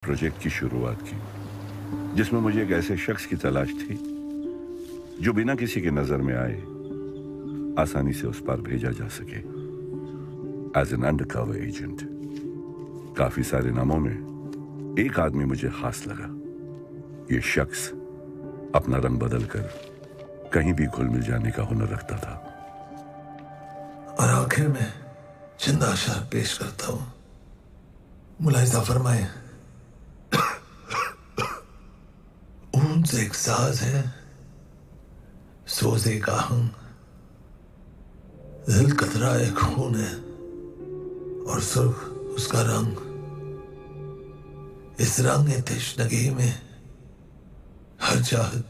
Project की शुरुआत की जिसमें मुझे एक ऐसे शख्स की तलाश थी जो बिना किसी के नजर में आए आसानी से उस पार भेजा जा सके एज एन अंडरकवर एजेंट। काफी सारे नामों में एक आदमी मुझे खास लगा। ये शख्स अपना रंग बदलकर कहीं भी घुल मिल जाने का हुनर रखता था। और आखिर में चंद आशार पेश करता हूं। मुलाहिजा फरमाए, ऊन से एक साज है, सोजे का हम, दिल कतरा एक खून है और सुर्ख उसका रंग। इस रंग तश्नगी में हर चाहत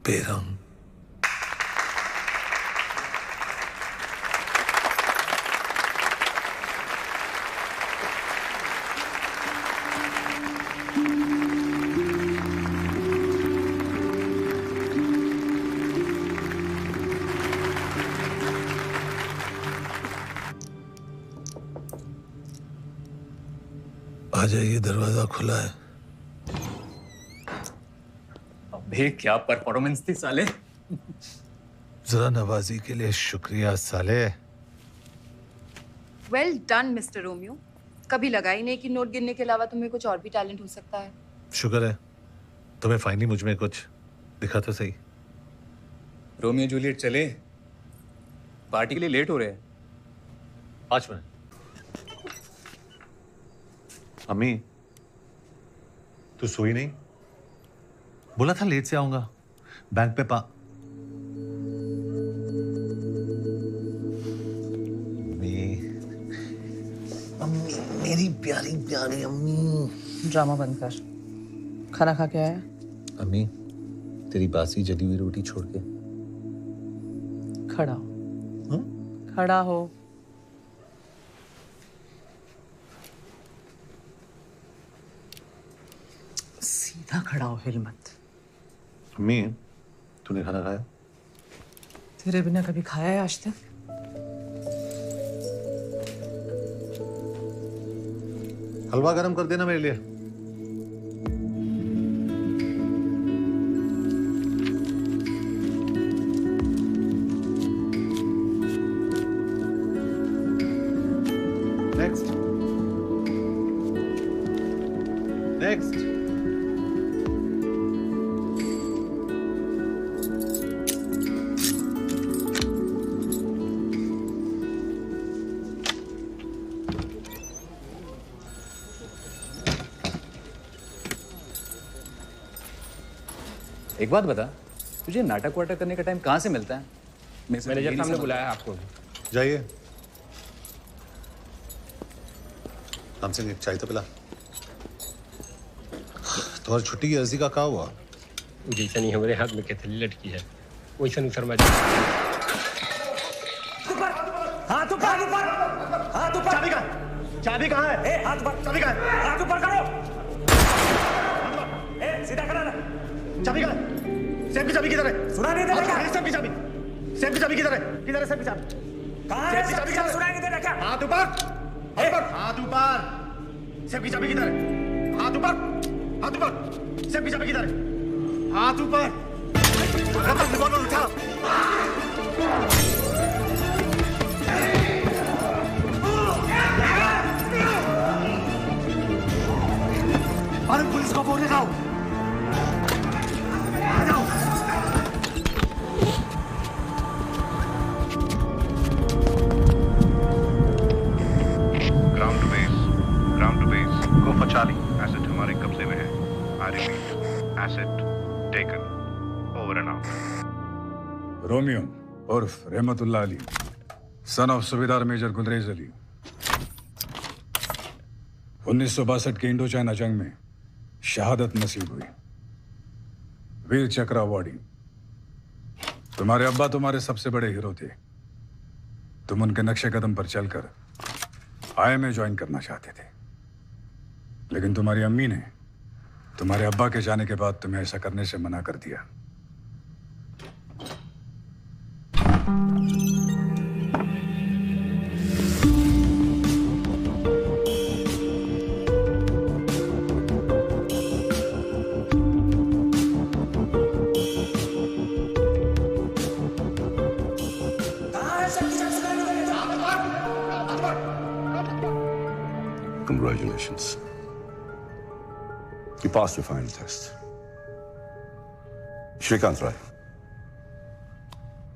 बेरंग। आ जाइए, दरवाजा खुला है। अबे क्या परफॉर्मेंस थी साले। जरा नवाजी के लिए शुक्रिया साले। Well done mister Romeo. कभी लगा ही नहीं कि नोट गिनने के अलावा तुम्हें कुछ और भी टैलेंट हो सकता है। शुक्र है तुम्हें फाइनली मुझ में कुछ दिखा तो सही। रोमियो जूलियट चले, पार्टी के लिए लेट हो रहे हैं। 5 मिनट। अम्मी, तू सोई नहीं? बोला था लेट से आऊंगा। बैंक पे अम्मी, मेरी प्यारी प्यारी अम्मी। ड्रामा बंद कर। खाना खा के आया? अम्मी, तेरी बासी जली हुई रोटी छोड़ के। खड़ा हो। खड़ा हो। सीधा खड़ा हो, हिल मत। अम्मी, तूने खाना खाया? तेरे बिना कभी खाया है आज तक? हलवा गरम कर देना मेरे लिए। Next next. एक बात बता, तुझे नाटक वाटक करने का टाइम कहाँ से मिलता है? मैनेजर साहब ने बुलाया आपको। जाइए, हमसे एक चाय तो पिला। तुम्हारी छुट्टी की अर्जी का क्या हुआ? जैसा नहीं हमारे हाथ में कैथली लटकी है वैसा नहीं शर्मा जी। हाथ ऊपर ऊपर, हाथ ऊपर। चाबी कहाँ? चाबी कहाँ है? ए, हाथ ऊपर। चाबी कहाँ है? हाथ ऊपर करो। ए, सीधा करा ना। चाबी कहाँ है? सेफ की चाबी किधर है? सुना नहीं दे रहा। सेफ की चाबी। सेफ की चाबी किधर है? किधर है सेफ की चाबी? कहाँ है? सेफ की चाबी सुना नहीं दे रहा क्या? हाथ ऊपर। हाथ ऊपर। सेफ की चाबी किधर है? हाथ ऊपर। हाथ ऊपर। सेफ की चाबी किधर है? हाथ ऊपर। रिवॉल्वर उठा। अरे पुलिस को फोन लगाओ। Ground to base go for Charlie. Asset हमारे कब्जे में है। I repeat, asset taken. Over and out. Romeo उर्फ Rahmatullah Ali, son of Subedar major Gulrez Ali. 1962 के इंडो चाइना जंग में शहादत नसीब हुई, वीर चक्र अवार्डी। तुम्हारे अब्बा तुम्हारे सबसे बड़े हीरो थे। तुम उनके नक्शे कदम पर चलकर आई में ज्वाइन करना चाहते थे, लेकिन तुम्हारी अम्मी ने तुम्हारे अब्बा के जाने के बाद तुम्हें ऐसा करने से मना कर दिया। Congratulations. You passed your final test. Shrikant Rai,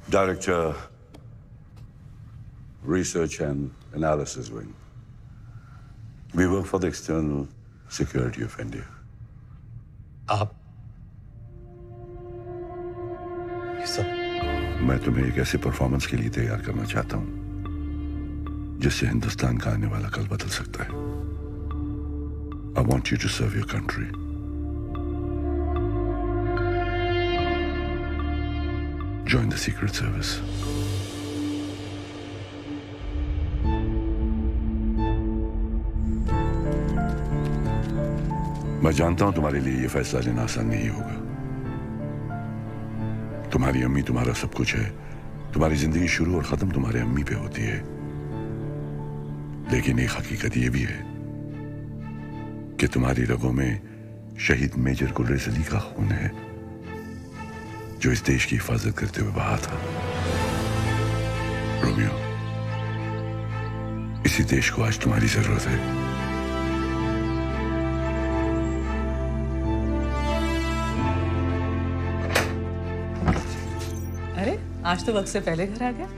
Director, Research and Analysis Wing. We work for the external security of India. आप ये सब मैं तुम्हें एक ऐसे परफॉर्मेंस के लिए तैयार करना चाहता हूं जिससे हिंदुस्तान का आने वाला कल बदल सकता है. I want you to serve your country. Join the Secret Service. मैं जानता हूं तुम्हारे लिए यह फैसला लेना आसान नहीं होगा. तुम्हारी अम्मी तुम्हारा सब कुछ है. तुम्हारी जिंदगी शुरू और खत्म तुम्हारे अम्मी पे होती है. लेकिन एक हकीकत यह भी है कि तुम्हारी रगों में शहीद मेजर गुलरेज अली का खून है, जो इस देश की हिफाजत करते हुए बहा था. रोमियो, इसी देश को आज तुम्हारी जरूरत है. अरे आज तो वक्त से पहले घर आ गया.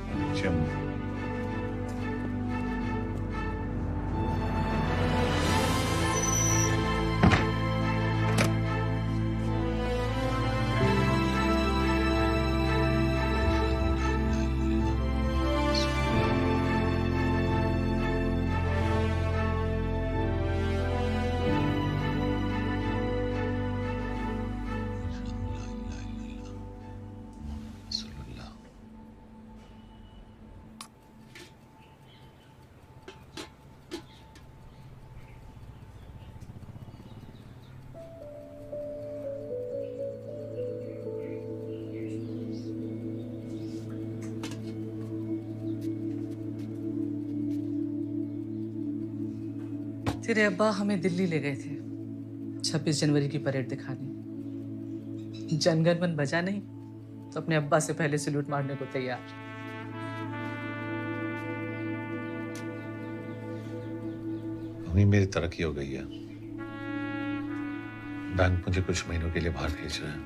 तेरे अब्बा हमें दिल्ली ले गए थे 26 जनवरी की परेड दिखाने. जनगण मन बजा नहीं तो अपने अब्बा से पहले सैल्यूट मारने को तैयार. मम्मी, मेरी तरक्की हो गई है. बैंक मुझे कुछ महीनों के लिए बाहर भेज रहा है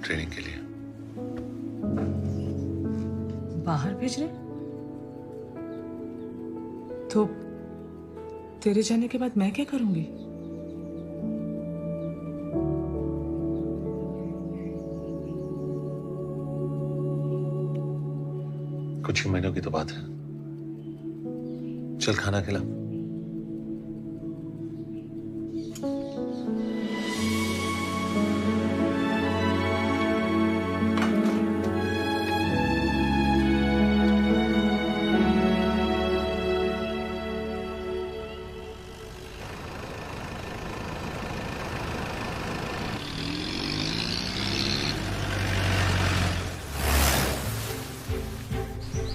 ट्रेनिंग के लिए. बाहर भेज रहे? तो तेरे जाने के बाद मैं क्या करूंगी? कुछ ही महीनों की तो बात है. चल खाना खिला.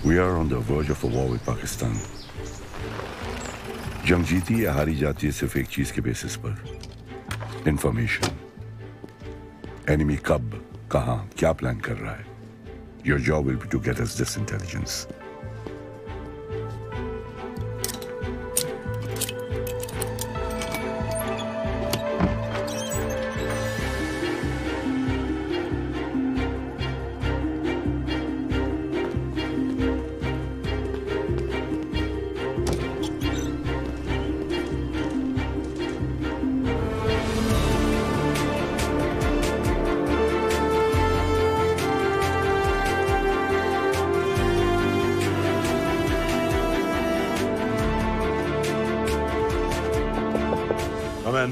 We are on the verge of a war with Pakistan. जंग जीती या हारी जाती है सिर्फ एक चीज के बेसिस पर, इंफॉर्मेशन. एनिमी कब, कहां, क्या प्लान कर रहा है. Your job will be to get us this intelligence. Come in.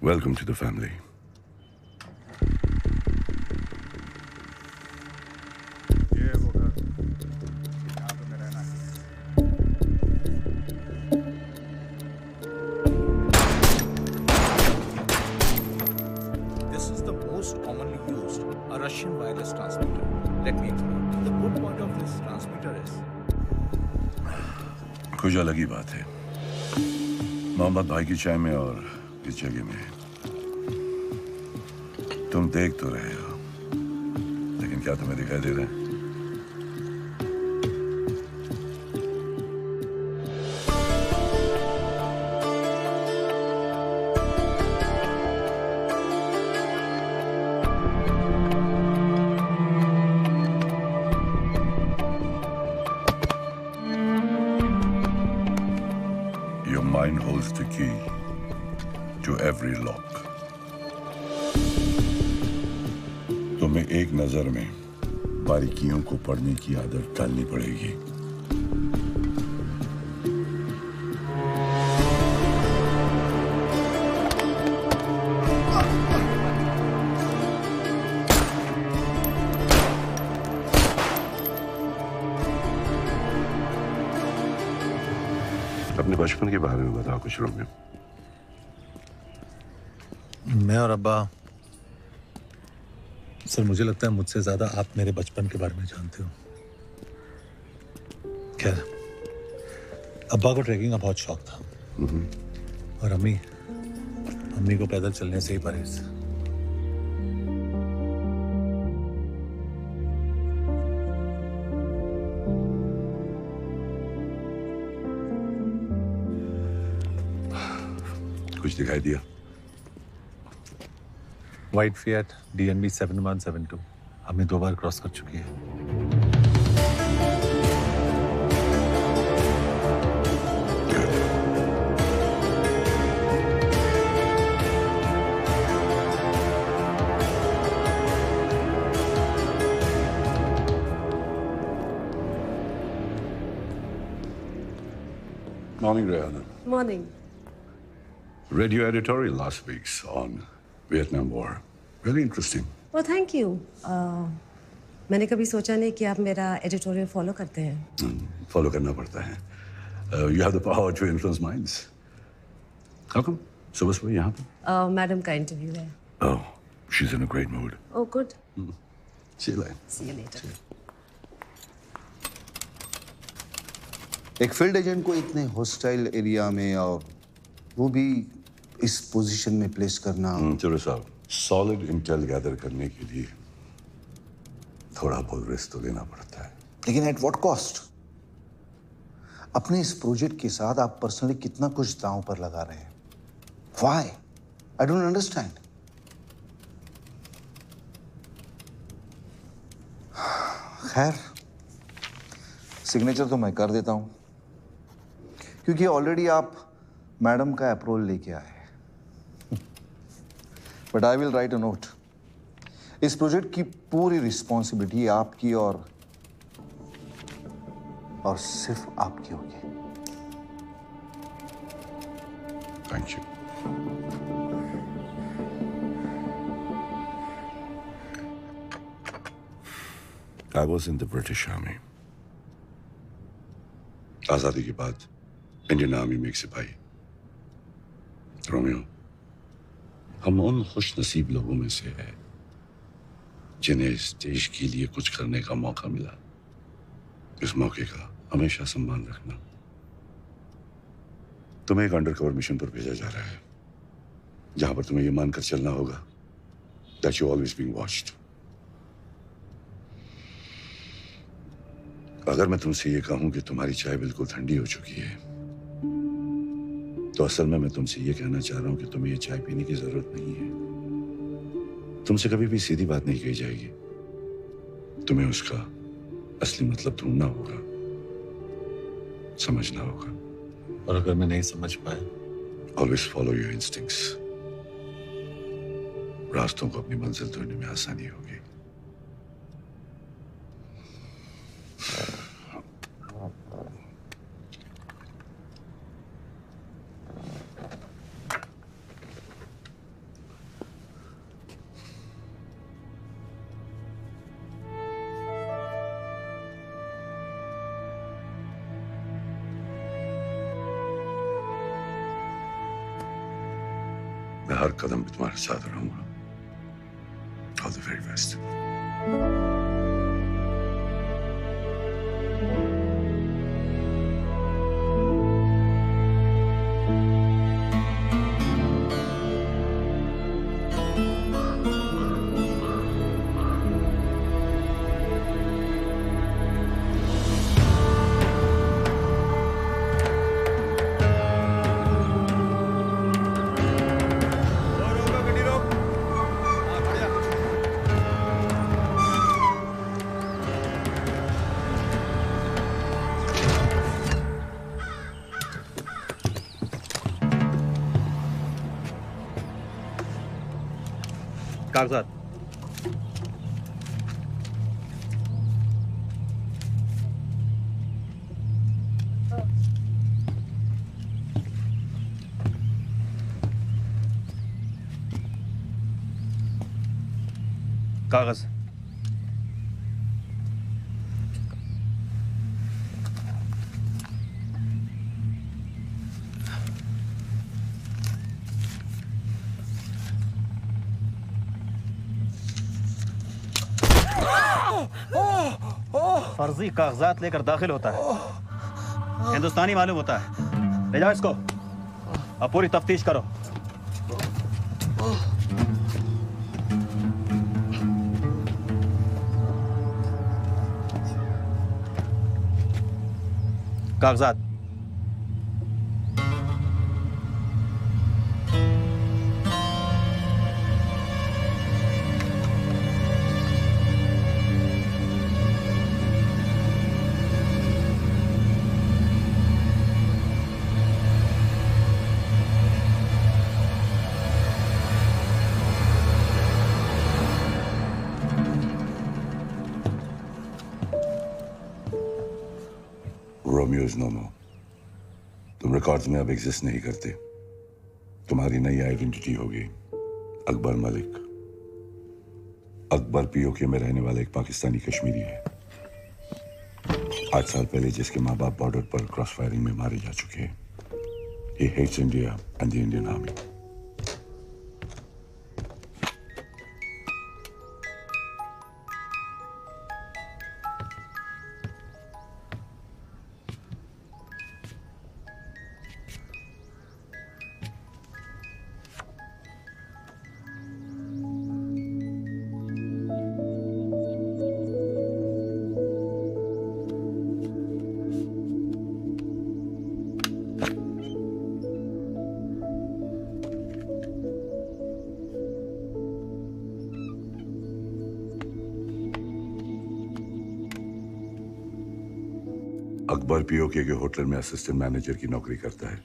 Welcome to the family. ये वो घर, यहाँ पे मैं रहना है. This is the most commonly used, a Russian wireless transmitter. Let me explain. The good point of this transmitter is कुछ अलग ही बात है. मोहम्मद भाई की चाय में और इस जगह में तुम देख तो रहे हो, लेकिन क्या तुम्हें दिखाई दे रहे हैं? Your mind holds the key to every lock. तुम्हें एक नजर में बारीकियों को पढ़ने की आदत डालनी पड़ेगी। अपने बचपन के बारे में बताओ कुछ रोमियो। मैं और अब्बा, सर मुझे लगता है मुझसे ज्यादा आप मेरे बचपन के बारे में जानते हो। खैर, अब्बा को ट्रैकिंग का बहुत शौक था और अम्मी को पैदल चलने से ही परहेज। कुछ दिखाई दिया? वाइट फिएट DNB 7172 हमें 2 बार क्रॉस कर चुकी है। Morning, Rihanna. Morning. Read your editorial last week's on Vietnam War. Really interesting. Oh, thank you. मैंने कभी सोचा नहीं कि आप मेरा एडिटोरियल फॉलो करते हैं। फॉलो करना पड़ता है। You have the power to influence minds. How come? सुबह यहाँ पे? मैडम का इंटरव्यू है। Oh, she's in a great mood. Oh, good. See you later. See you later. एक फील्ड एजेंट को इतने हॉस्टाइल एरिया में और वो भी इस पोजीशन में प्लेस करना। चलो साहब, सॉलिड इंटेल गैदर करने के लिए थोड़ा बहुत रिस्क तो लेना पड़ता है। लेकिन एट व्हाट कॉस्ट? अपने इस प्रोजेक्ट के साथ आप पर्सनली कितना कुछ दांव पर लगा रहे हैं? व्हाई? I don't understand. खैर, सिग्नेचर तो मैं कर देता हूं क्योंकि ऑलरेडी आप मैडम का अप्रूवल लेके आए हैं। But I will write a note. इस प्रोजेक्ट की पूरी रिस्पॉन्सिबिलिटी आपकी और सिर्फ आपकी होगी। Thank you. I was in the British Army. आजादी के बाद इंडियन आर्मी में एक सिपाही। रोमियो, हम उन खुश नसीब लोगों में से हैं जिन्हें इस देश के लिए कुछ करने का मौका मिला। इस मौके का हमेशा सम्मान रखना। तुम्हें एक अंडरकवर मिशन पर भेजा जा रहा है जहां पर तुम्हें यह मानकर चलना होगा that you always being watched. अगर मैं तुमसे ये कहूं कि तुम्हारी चाय बिल्कुल ठंडी हो चुकी है तो असल में मैं तुमसे ये कहना चाह रहा हूं कि तुम्हें ये चाय पीने की जरूरत नहीं है। तुमसे कभी भी सीधी बात नहीं कही जाएगी। तुम्हें उसका असली मतलब ढूंढना होगा, समझना होगा। और अगर मैं नहीं समझ पाया? Always follow your instincts. रास्तों को अपनी मंजिल ढूंढने में आसानी होगी। मैं हर कदम पे तुम्हारे साथ रहूंगा। All the very best. कागजात। कागज। फर्जी कागजात लेकर दाखिल होता है, हिंदुस्तानी मालूम होता है। ले जाओ इसको, अब पूरी तफ्तीश करो। कागजात। रोमियो इज नो मोर। तुम रिकॉर्ड्स में अब एग्जिस्ट नहीं करते। तुम्हारी नई आइडेंटिटी होगी अकबर मलिक। अकबर पीओके में रहने वाला एक पाकिस्तानी कश्मीरी है, 8 साल पहले जिसके माँ बाप बॉर्डर पर क्रॉस फायरिंग में मारे जा चुके हैं। He hates India and the Indian Army. Akbar PoK के होटल में असिस्टेंट मैनेजर की नौकरी करता है।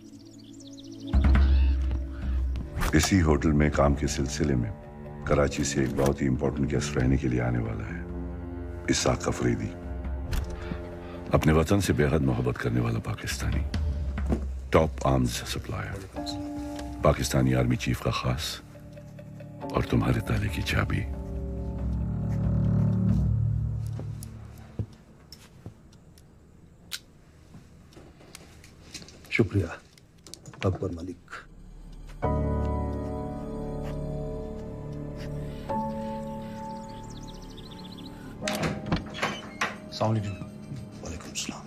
इसी होटल में काम के सिलसिले में कराची से एक बहुत ही इंपॉर्टेंट गेस्ट रहने के लिए आने वाला है, इसाक अफरीदी। अपने वतन से बेहद मोहब्बत करने वाला Pakistani, top arms supplier, Pakistani army chief का खास और तुम्हारे ताले की चाबी। शुक्रिया अकबर मलिक। अस्सलाम वालेकुम। वालेकुम सलाम।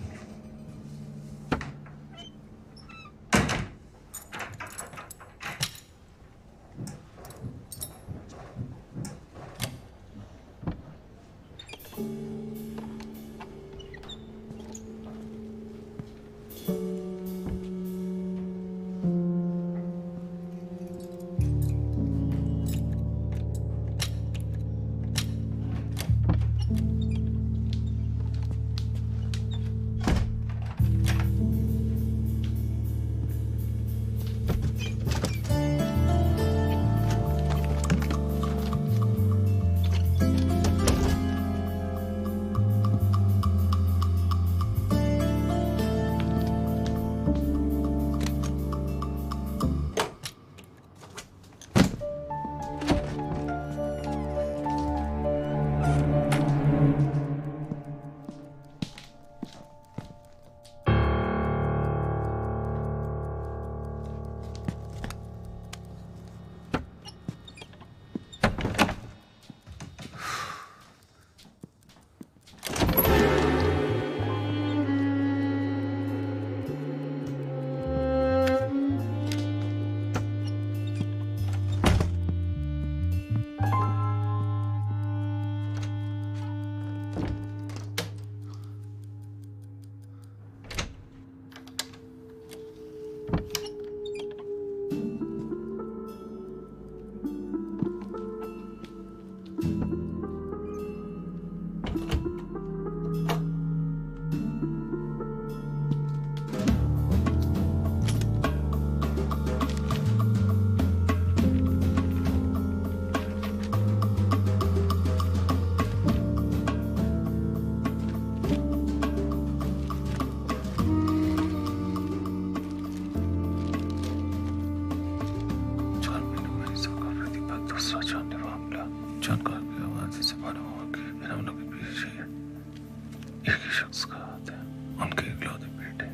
उनके इकलौते बेटे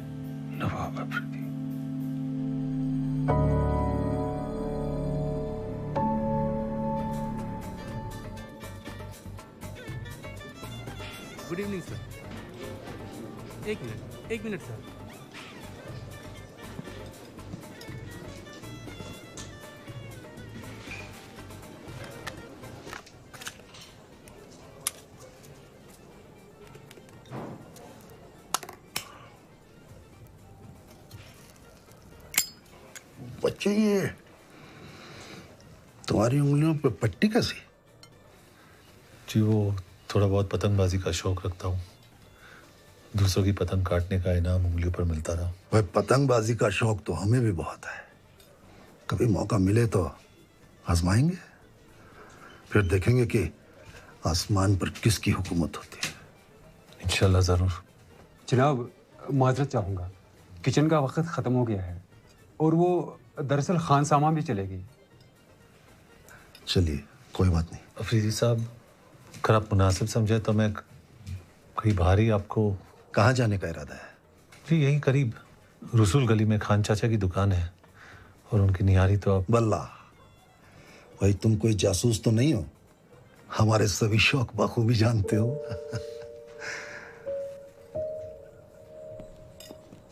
Nawab Afridi. Good evening sir. एक मिनट सर। बच्चे, ये तुम्हारी उंगलियों पे पट्टी कैसी? जी वो थोड़ा बहुत पतंगबाजी का शौक रखता हूँ। दूसरों की पतंग काटने का इनाम उंगलियों पर मिलता रहा। भाई पतंगबाजी का शौक तो हमें भी बहुत है। कभी मौका मिले तो आजमाएंगे, फिर देखेंगे कि आसमान पर किसकी हुकूमत होती है। इंशाल्लाह जरूर। जनाब माजरत चाहूँगा, किचन का वक्त ख़त्म हो गया है और वो दरअसल खान सामा भी चलेगी। चलिए कोई बात नहीं। अफरीदी साहब, अगर आप मुनासिब समझे तो मैं कहीं बाहर ही आपको। कहाँ जाने का इरादा है? जी यहीं करीब रसूल गली में खान चाचा की दुकान है और उनकी निहारी तो आप। बल्ला भाई, तुम कोई जासूस तो नहीं हो? हमारे सभी शौक बखूबी जानते हो।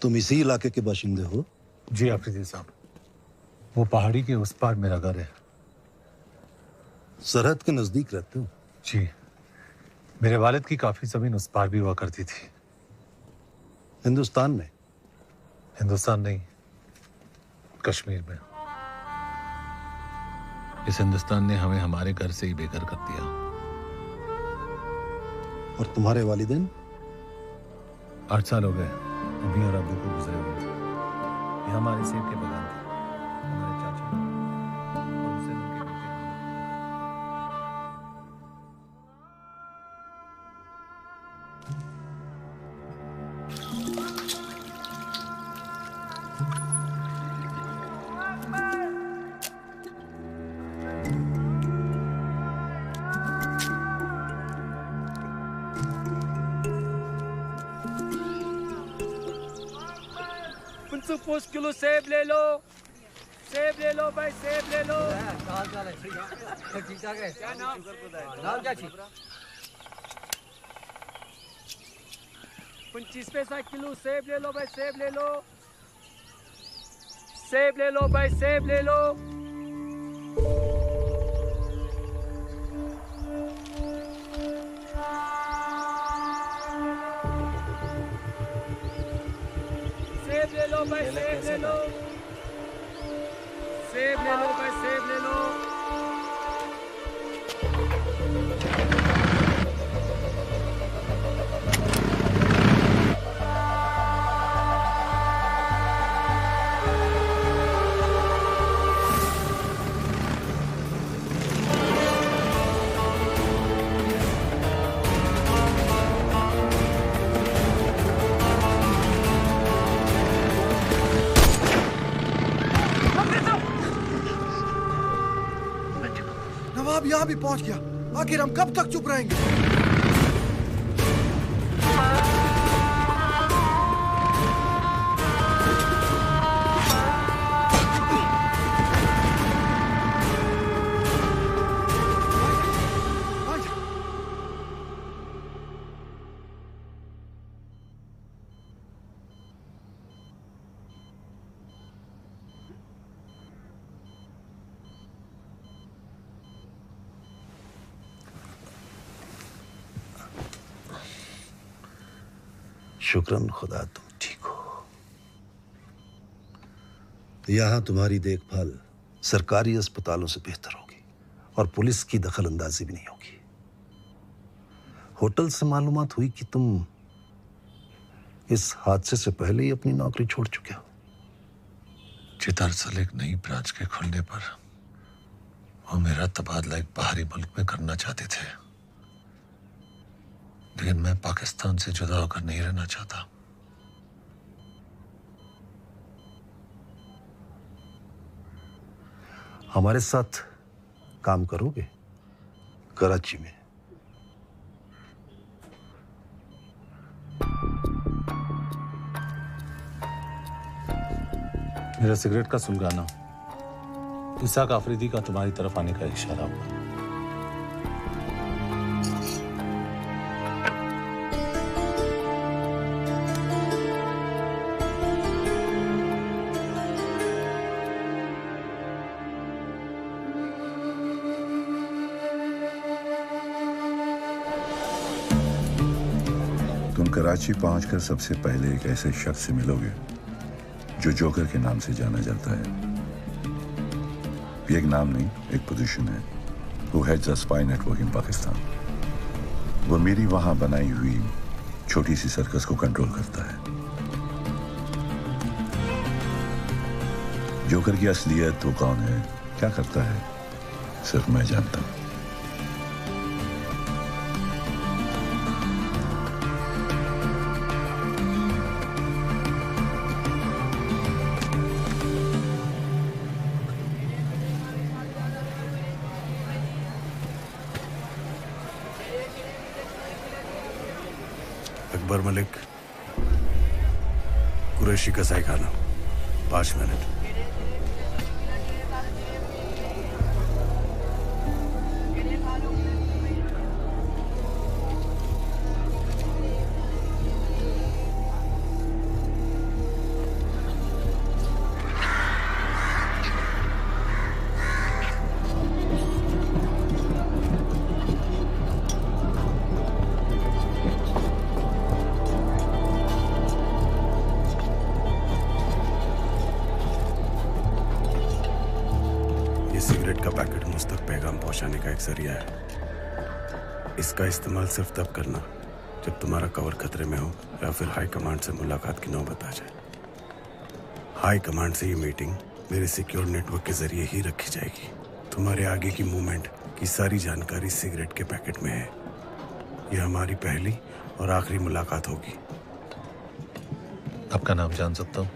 तुम इसी इलाके के बाशिंदे हो? जी अफरीदी साहब, वो पहाड़ी के उस पार मेरा घर है। सरहद के नजदीक रहते हो? जी, मेरे वालिद की काफी जमीन उस पार भी हुआ करती थी। हिंदुस्तान में? हिंदुस्तान नहीं, कश्मीर में। इस हिंदुस्तान ने हमें हमारे घर से ही बेघर कर दिया। और तुम्हारे वालिदैन? 8 साल हो गए अम्मी और अब्बू को गुजरे हुए। ये हमारे सेब के बगान थे। हमारे चाचा और उससे उनके बेटे। कुछ किलो सेब ले लो, सेब ले लो भाई, सेब ले लो। क्या नाम? नाम क्या छी? 25 पैसा किलो सेब ले लो भाई, सेब ले लो, सेब ले लो भाई, सेब ले लो। सेब ले लो भाई, सेब ले लो, सेब ले लो भाई, सेब ले लो। नवाब यहाँ भी पहुंच गया। आखिर हम कब तक चुप रहेंगे? शुक्रन खुदा तुम ठीक हो। यहां तुम्हारी देखभाल सरकारी अस्पतालों से बेहतर होगी और पुलिस की दखल अंदाजी भी नहीं होगी। होटल से मालूमात हुई कि तुम इस हादसे से पहले ही अपनी नौकरी छोड़ चुके हो। दरअसल एक नई ब्रांच के खुलने पर वो मेरा तबादला एक बाहरी मुल्क में करना चाहते थे, लेकिन मैं पाकिस्तान से जुदा होकर नहीं रहना चाहता। हमारे साथ काम करोगे कराची में? मेरा सिगरेट का सुलगाना इसाक आफरीदी का तुम्हारी तरफ आने का इशारा हुआ। तुम कराची पहुंचकर सबसे पहले एक ऐसे शख्स से मिलोगे जो जोकर के नाम से जाना जाता है। ये एक नाम नहीं, एक पोजीशन है। Who heads a spy network in Pakistan. वो मेरी वहां बनाई हुई छोटी सी सर्कस को कंट्रोल करता है। जोकर की असलियत वो कौन है, क्या करता है, सिर्फ मैं जानता हूं। अकबर मलिक, कुरैशी कसाई खाना, 5 मिनट। पहुंचाने का एक जरिया है। इसका इस्तेमाल सिर्फ तब करना जब तुम्हारा कवर खतरे में हो या फिर हाई कमांड से मुलाकात की नौबत आ जाए। हाई कमांड से ये मीटिंग मेरे सिक्योर नेटवर्क के जरिए ही रखी जाएगी। तुम्हारे आगे की मूवमेंट की सारी जानकारी सिगरेट के पैकेट में है। यह हमारी पहली और आखिरी मुलाकात होगी। आपका नाम जान सकता हूँ?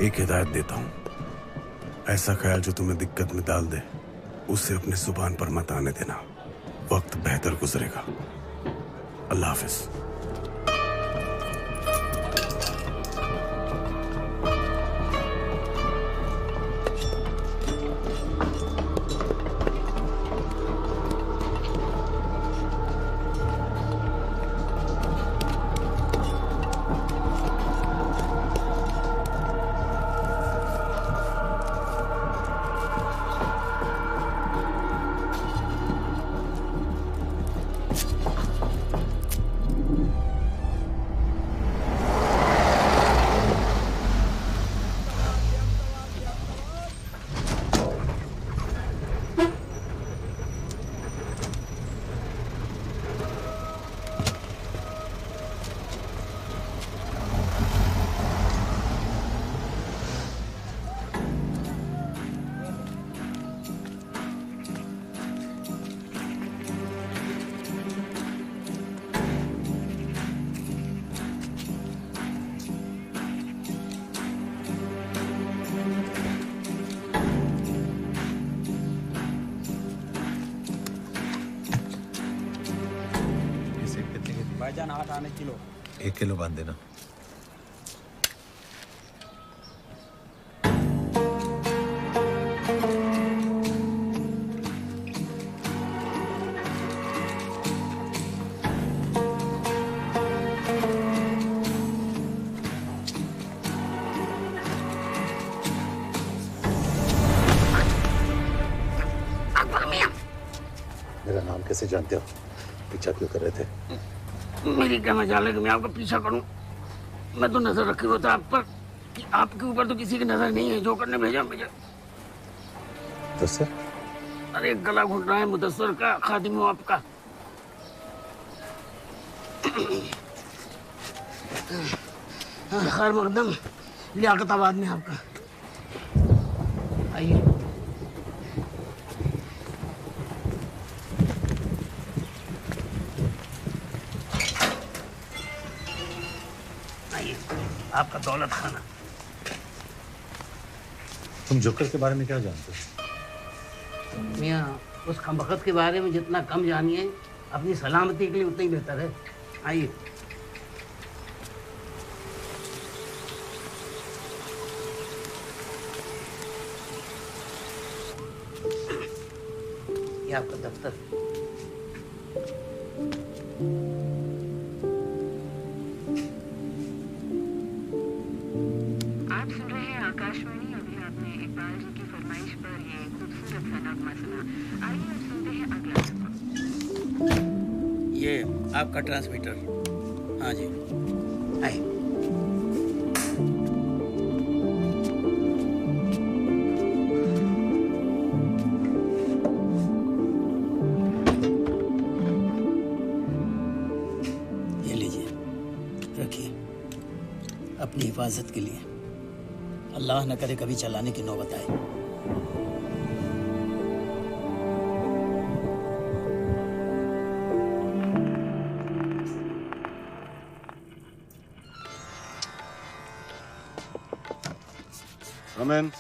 एक हिदायत देता हूं, ऐसा ख्याल जो तुम्हें दिक्कत में डाल दे उसे अपने जुबान पर मत आने देना। वक्त बेहतर गुजरेगा। अल्लाह हाफिज। भाईजान 8 आने किलो। 1 किलो बांध देना। मेरा नाम कैसे जानते हो? पीछा क्यों कर रहे थे? मेरी क्या मजाल है कि मैं आपका पीछा करूं? मैं तो नजर रखी होता आप पर कि आपके ऊपर तो किसी की नजर नहीं है। जोकर ने भेजा मुझे। तो सर? अरे गला घुट रहा है मुदस्सर का, खादिम हूँ आपका। खैर मकदम लियाकताबाद में आपका। आइए। आपका दौलत खाना। तुम जोकर के बारे में क्या जानते हो? मियाँ उस खमबख्त के बारे में जितना कम जानिए अपनी सलामती के लिए उतना ही बेहतर है। आइए। ये आपका दफ्तर। आप सुन रहे हैं आकाशवाणी। अभी आपने इकबाल जी की फरमाइश पर ये खूबसूरत सा नगमा सुना। आइए अब सुनते हैं अगला नगमा। ये आपका ट्रांसमीटर। हाँ जी, आइए। ये लीजिए, रखिए अपनी हिफाजत के लिए। अल्लाह न करे कभी चलाने की नौबत आए। Come in.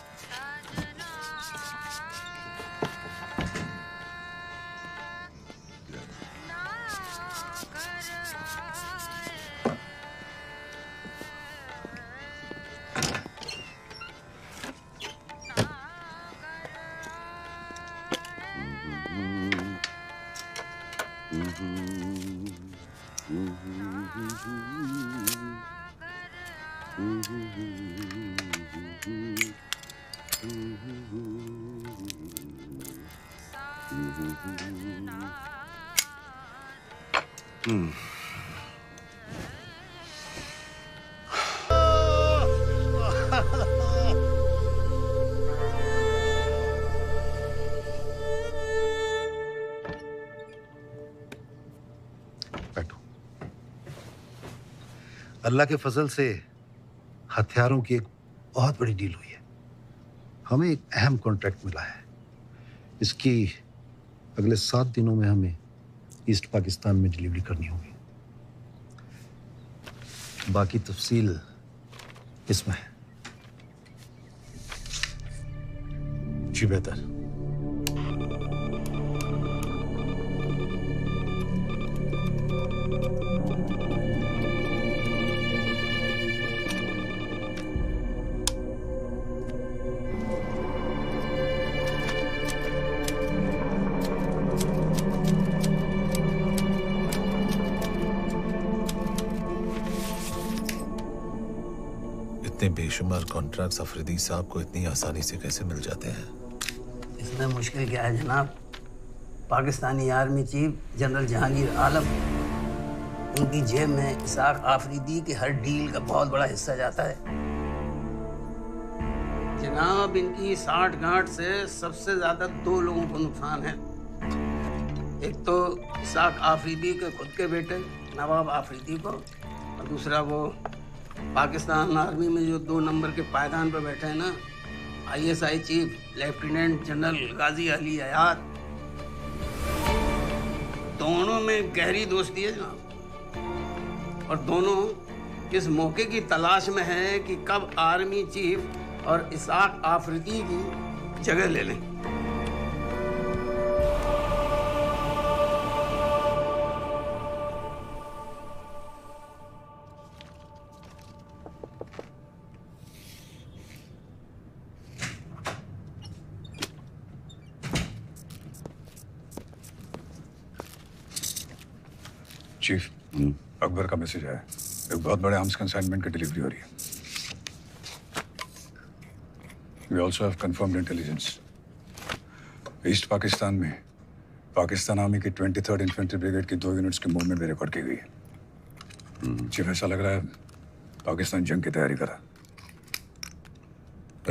अल्लाह के फजल से हथियारों की एक बहुत बड़ी डील हुई है। हमें एक अहम कॉन्ट्रैक्ट मिला है। इसकी अगले 7 दिनों में हमें ईस्ट पाकिस्तान में डिलीवरी करनी होगी। बाकी तफसील इसमें है। जी बेहतर। बेशुमार कॉन्ट्रैक्ट्स अफरीदी साहब को इतनी आसानी से कैसे मिल जाते हैं? इसमें मुश्किल क्या है जनाब? Pakistani army chief general Jahangir Alam, उनकी जेब में इसाक आफरीदी के हर डील का बहुत बड़ा हिस्सा जाता है। जनाब, इनकी साठ-गांठ से सबसे ज्यादा 2 लोगों को नुकसान है। एक तो इसाक आफरीदी के खुद के बेटे नवाब आफरीदी को, और दूसरा वो पाकिस्तान आर्मी में जो 2 नंबर के पायदान पर बैठे हैं ना, ISI चीफ लेफ्टिनेंट जनरल गाजी अली हयात। दोनों में गहरी दोस्ती है जनाब, और दोनों इस मौके की तलाश में हैं कि कब आर्मी चीफ और इसाक आफरीदी की जगह ले लें। चीफ, अकबर का मैसेज आया। एक बहुत बड़े आर्म्स कंसाइनमेंट की डिलीवरी हो रही है। We also have confirmed intelligence. East Pakistan में पाकिस्तान आर्मी की 23rd इन्फेंट्री ब्रिगेड की 2 यूनिट्स की मूवमेंट भी रिकॉर्ड की गई है। चीफ, ऐसा लग रहा है पाकिस्तान जंग की तैयारी करा।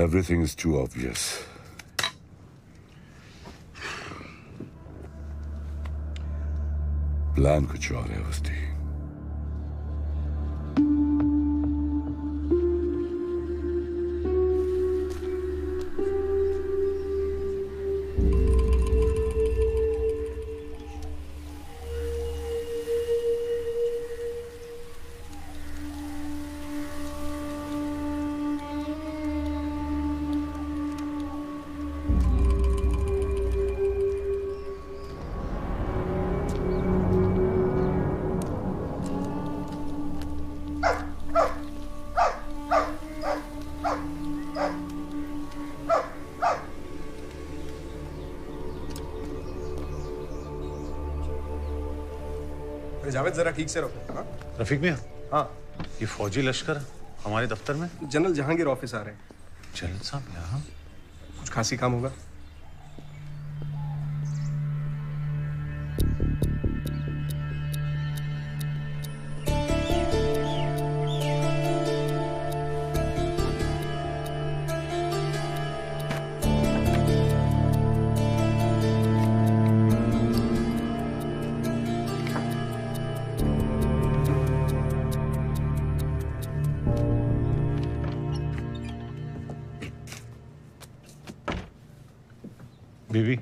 Everything is too obvious. Plan कुछ और है वस्ती। अरे जावेद जरा ठीक से रखो। हाँ रफीक मियाँ, हाँ, ये फौजी लश्कर हमारे दफ्तर में? जनरल जहांगीर ऑफिस आ रहे हैं। जनरल साहब यहाँ? कुछ खासी काम होगा? बीबी,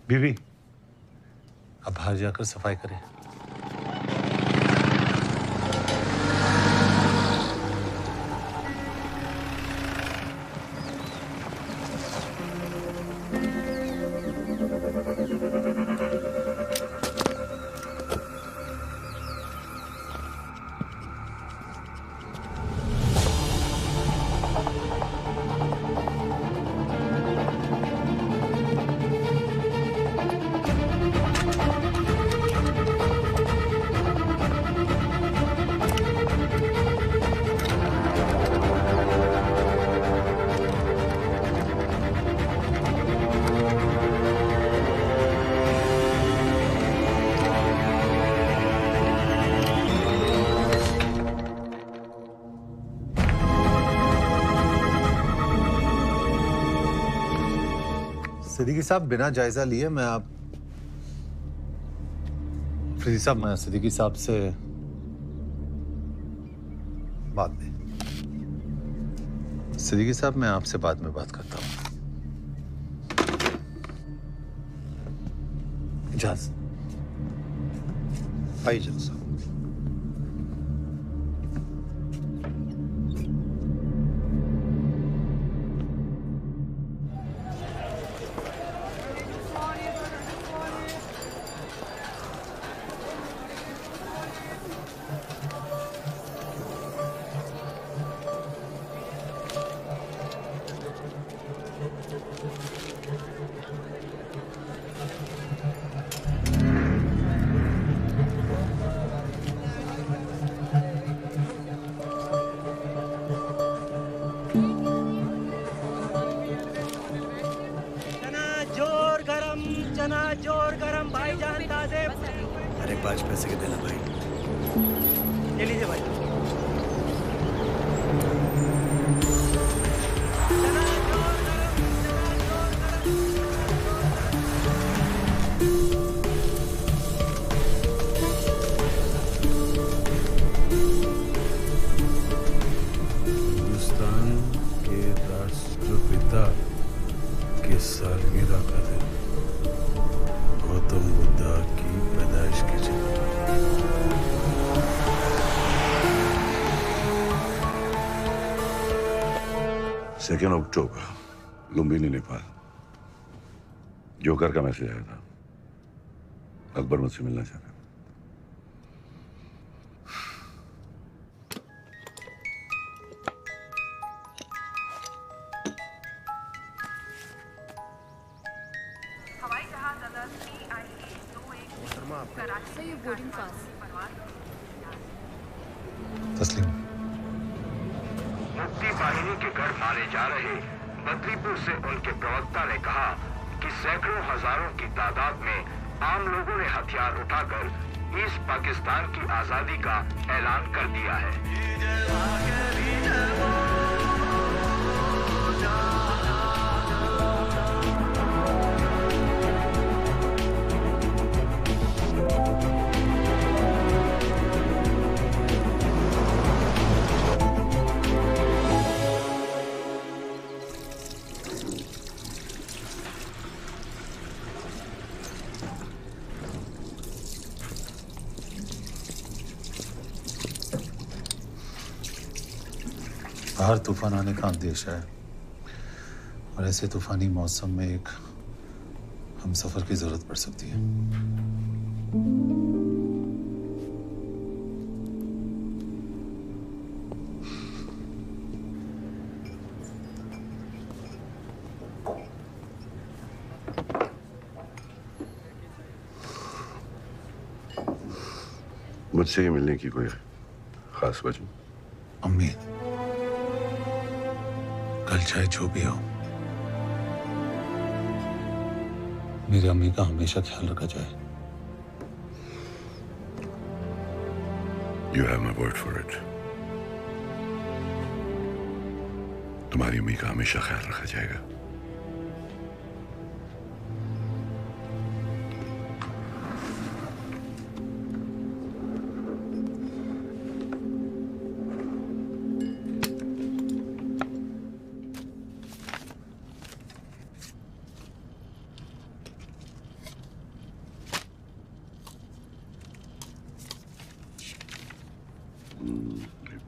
बीबी, अब बाहर जाकर सफाई करें। सिद्दीकी साहब बिना जायजा लिए मैं आप अफरीदी साहब, मैं सिद्दीकी साहब से बाद में। सिद्दीकी साहब, मैं आपसे बाद में बात करता हूँ। इजाज़त। आइए जनरल साहब। अरे 5 पैसे के देना भाई। ये लीजिए भाई। हिंदुस्तान के राष्ट्रपिता के सालगिरह का दिन, गौतम बुद्धा की पैदाइश की जगह। 2 अक्टूबर, लुम्बिनी, नेपाल। जोकर का मैसेज आया था। अकबर मुझसे मिलना चाहता है। तस्लीम। मुक्ति बाहिनी के घर मारे जा रहे बद्रीपुर से उनके प्रवक्ता ने कहा कि सैकड़ों हजारों की तादाद में आम लोगों ने हथियार उठाकर ईस्ट पाकिस्तान की आजादी का ऐलान कर दिया है। बाहर तूफान आने का अंदेशा है और ऐसे तूफानी मौसम में एक हमसफर की जरूरत पड़ सकती है। मुझसे ही मिलने की कोई खास वजह? अम्मी, कल चाहे जो भी हो, मेरी अम्मी का हमेशा ख्याल रखा जाए। You have my word for it. तुम्हारी अम्मी का हमेशा ख्याल रखा जाएगा।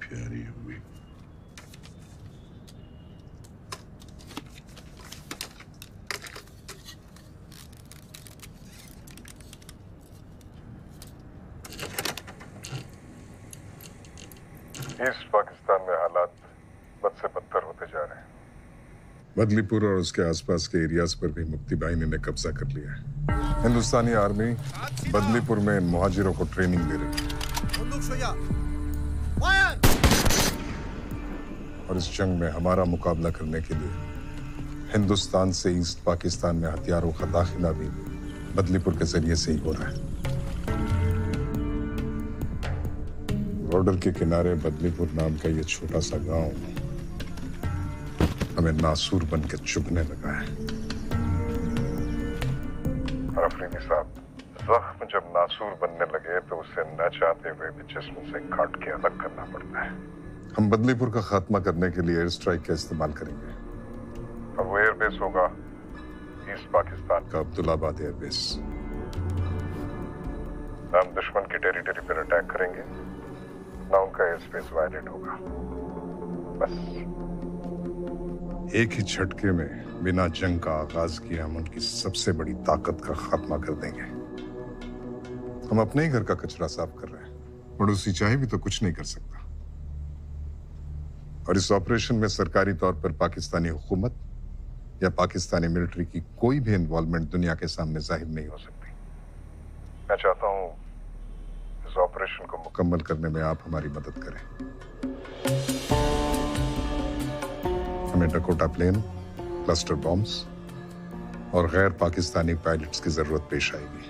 प्यारी अम्मी। ईस्ट पाकिस्तान में हालात बद से बदतर होते जा रहे हैं। बदलीपुर और उसके आसपास के एरियाज पर भी मुफ्ती बाहिनी ने कब्जा कर लिया है। हिंदुस्तानी आर्मी बदलीपुर में इन मुहाजिरों को ट्रेनिंग दे रही है और इस जंग में हमारा मुकाबला करने के लिए हिंदुस्तान से ईस्ट पाकिस्तान में हथियारों का दाखिला भी बदलीपुर के जरिए से ही हो रहा है। बॉर्डर के किनारे बदलीपुर नाम का ये छोटा सा गांव हमें नासूर बन के चुभने लगा है। अफरीदी साहब, जख्म जब नासूर बनने लगे तो उसे न चाहते हुए भी जिस्म से काट के अलग करना पड़ता है। हम बदलीपुर का खात्मा करने के लिए एयर स्ट्राइक का इस्तेमाल करेंगे और वो एयरबेस होगा ईस्ट पाकिस्तान का अब्दुल्लाबाद एयरबेस। हम दुश्मन की टेरिटरी पर अटैक करेंगे, ना उनका एयर स्पेस वायलेट होगा। बस एक ही झटके में बिना जंग का आगाज किए हम उनकी सबसे बड़ी ताकत का खात्मा कर देंगे। हम अपने ही घर का कचरा साफ कर रहे हैं, पड़ोसी चाहे भी तो कुछ नहीं कर सकता। और इस ऑपरेशन में सरकारी तौर पर पाकिस्तानी हुकूमत या पाकिस्तानी मिलिट्री की कोई भी इन्वॉल्वमेंट दुनिया के सामने जाहिर नहीं हो सकती। मैं चाहता हूं इस ऑपरेशन को मुकम्मल करने में आप हमारी मदद करें। हमें डकोटा प्लेन, क्लस्टर बॉम्ब्स और गैर पाकिस्तानी पायलट्स की जरूरत पेश आएगी।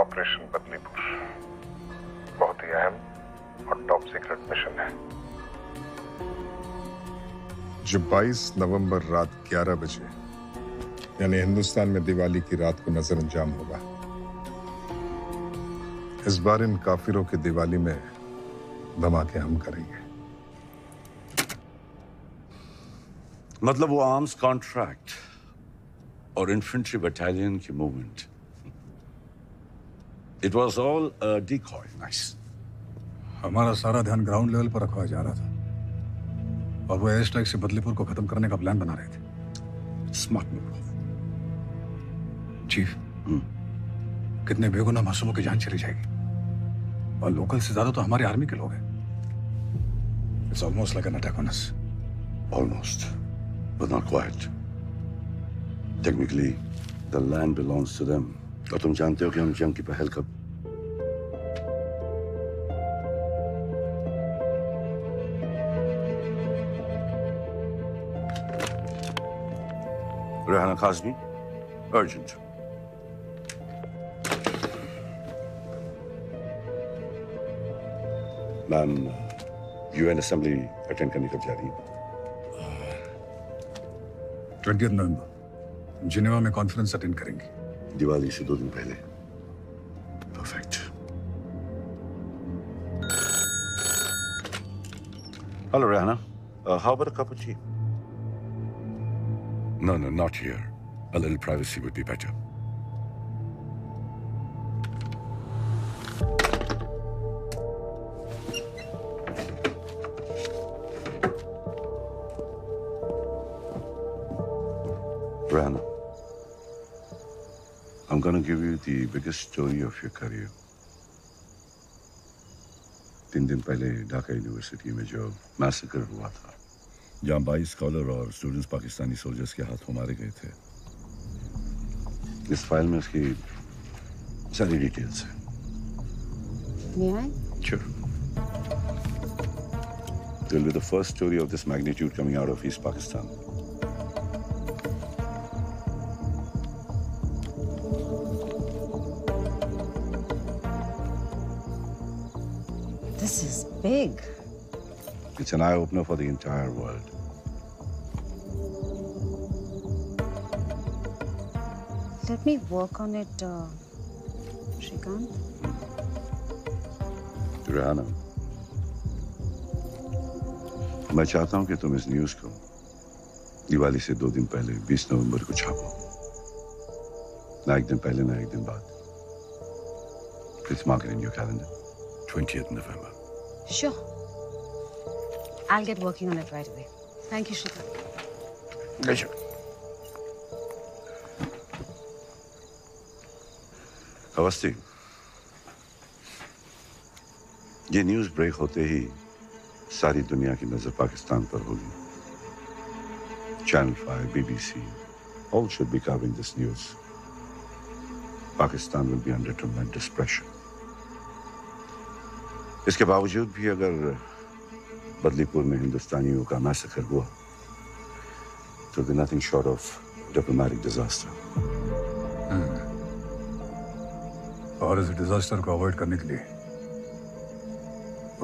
ऑपरेशन बदलीपुर बहुत ही अहम और टॉप सीक्रेट मिशन है जो 22 नवंबर रात 11 बजे यानी हिंदुस्तान में दिवाली की रात को नजर अंजाम होगा। इस बार इन काफिरों की दिवाली में धमाके हम करेंगे। मतलब वो आर्म्स कॉन्ट्रैक्ट और इन्फेंट्री बटालियन की movement, it was all a decoy. Nice. हमारा सारा ध्यान ग्राउंड लेवल पर रखवाया जा रहा था और वो एयर स्ट्राइक से बदलीपुर को खत्म करने का प्लान बना रहे थे। Smart move. चीफ, कितने बेगुनाह मासूमों की जान चली जाएगी और लोकल से ज्यादा तो हमारी आर्मी के लोग हैं। It's almost like an attack on us. Almost, but not quite. Technically, the land belongs to them. और तुम जानते हो कि हम जंग की पहल कब Rehana Kazmi, urgent. Ma'am, UN assembly attend करने कब जा रही है? 20 नवंबर जिनेवा में कॉन्फ्रेंस अटेंड करेंगे। दिवाली से 2 दिन पहले। Perfect. Hello Rehana, how about a cup of tea? No, not here. A little privacy would be better. Rana, I'm going to give you the biggest story of your career. 3 दिन पहले Dhaka university में जो massacre हुआ था, जहाँ 22 scholar और students Pakistani soldiers के हाथों मारे गए थे। इस फाइल में उसकी सारी डिटेल्स हैं। May I? Sure. It will be the first story of this magnitude coming out of East Pakistan. This is big. It's an eye-opener for the entire world. Let me work on it, Shrikant. Rehana, मैं चाहता हूं कि तुम इस news को दिवाली से 2 दिन पहले 20 नवंबर को छापो। ना एक दिन पहले ना एक दिन बाद। Please mark it in your calendar. 20th November. Sure. I'll get working on it right away. Thank you, Shrikant. Pleasure. Awasthi, ये न्यूज़ ब्रेक होते ही सारी दुनिया की नजर पाकिस्तान पर होगी। Channel 5, BBC, all should be covering this news. Pakistan will be under tremendous pressure. इसके बावजूद भी अगर बदलीपुर में हिंदुस्तानियों का मैसेकर हुआ, तो be nothing short of diplomatic disaster. और इस डिजास्टर को अवॉइड करने के लिए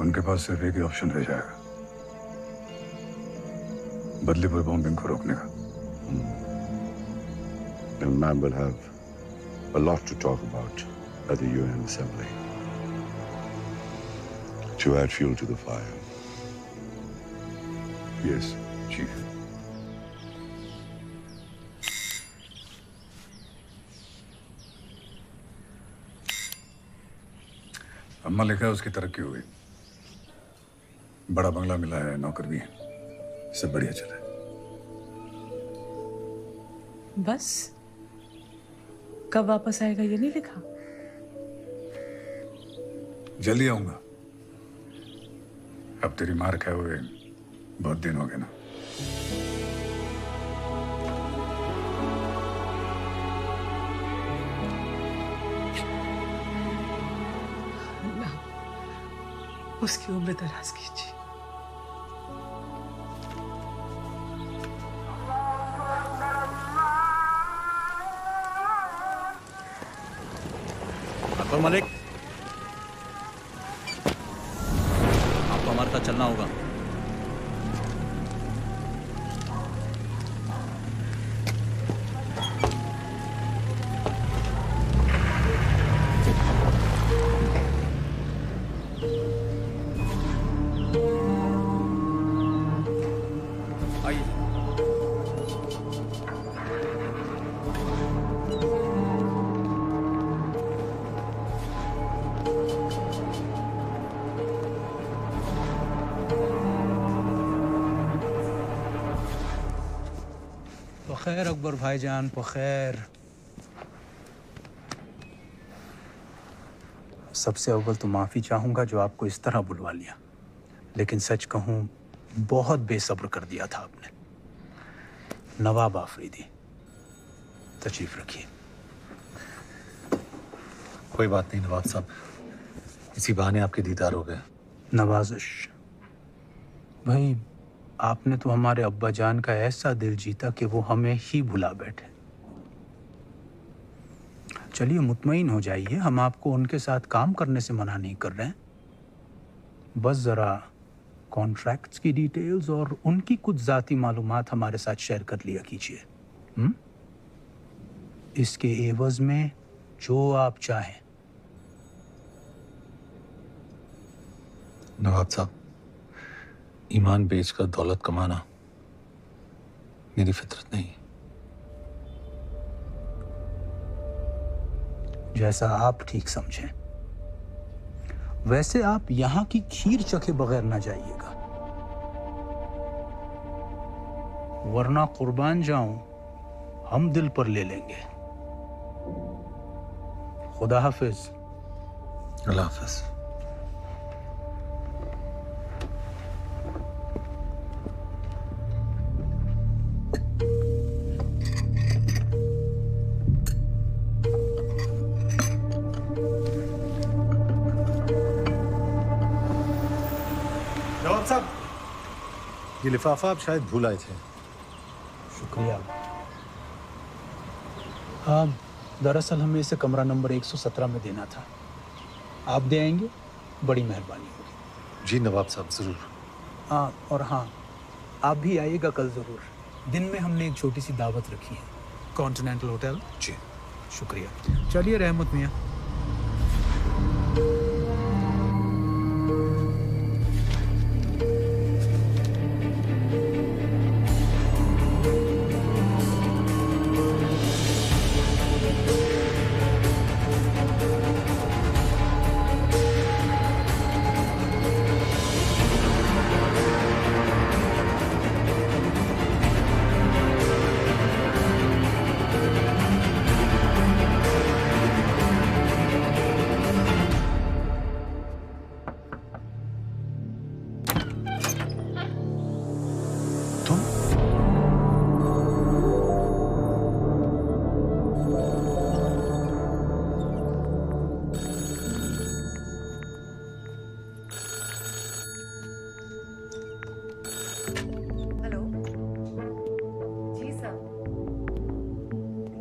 उनके पास सिर्फ एक ही ऑप्शन रह जाएगा, बदलीपुर बॉम्बिंग को रोकने का। And man will have a lot to talk about at the UN Assembly to add fuel to the fire. Yes, Chief. अम्मा लिखा है उसकी तरक्की हो गई, बड़ा बंगला मिला है, नौकर भी है, सब बढ़िया चला है। बस कब वापस आएगा ये नहीं लिखा? जल्दी आऊंगा। अब तेरी मार खाए हुए बहुत दिन हो गए ना। उसकी उम्र दराज कीजिए। अकबर मलिक, आपको हमारे साथ चलना होगा। खैर अकबर भाईजान, खैर। सबसे अव्वल तो माफ़ी चाहूँगा जो आपको इस तरह बुलवा लिया, लेकिन सच कहूँ बहुत बेसब्र कर दिया था आपने। नवाब आफरीदी, तशरीफ रखिए। कोई बात नहीं नवाब साहब, इसी बहाने आपके दीदार हो गए। नवाजिश भाई, आपने तो हमारे अब्बा जान का ऐसा दिल जीता कि वो हमें ही भुला बैठे। चलिए मुतमईन हो जाइए, हम आपको उनके साथ काम करने से मना नहीं कर रहे हैं। बस ज़रा कॉन्ट्रैक्ट्स की डिटेल्स और उनकी कुछ ज़ाती मालूमात हमारे साथ शेयर कर लिया कीजिए। इसके एवज़ में जो आप चाहें। नवाब साहब, ईमान बेचकर दौलत कमाना मेरी फितरत नहीं। जैसा आप ठीक समझें। वैसे आप यहां की खीर चखे बगैर ना जाइएगा, वरना कुर्बान जाऊं हम दिल पर ले लेंगे। खुदा हाफिज। अल्लाह हाफिज। साहब, ये लिफाफा आप शायद भूल आए थे। शुक्रिया। हाँ, दरअसल हमें इसे कमरा नंबर 117 में देना था। आप दे आएंगे? बड़ी मेहरबानी होगी। जी नवाब साहब, जरूर। हाँ, और हाँ, आप भी आइएगा कल ज़रूर। दिन में हमने एक छोटी सी दावत रखी है, कॉन्टिनेंटल होटल। जी शुक्रिया। चलिए रहमत मियाँ।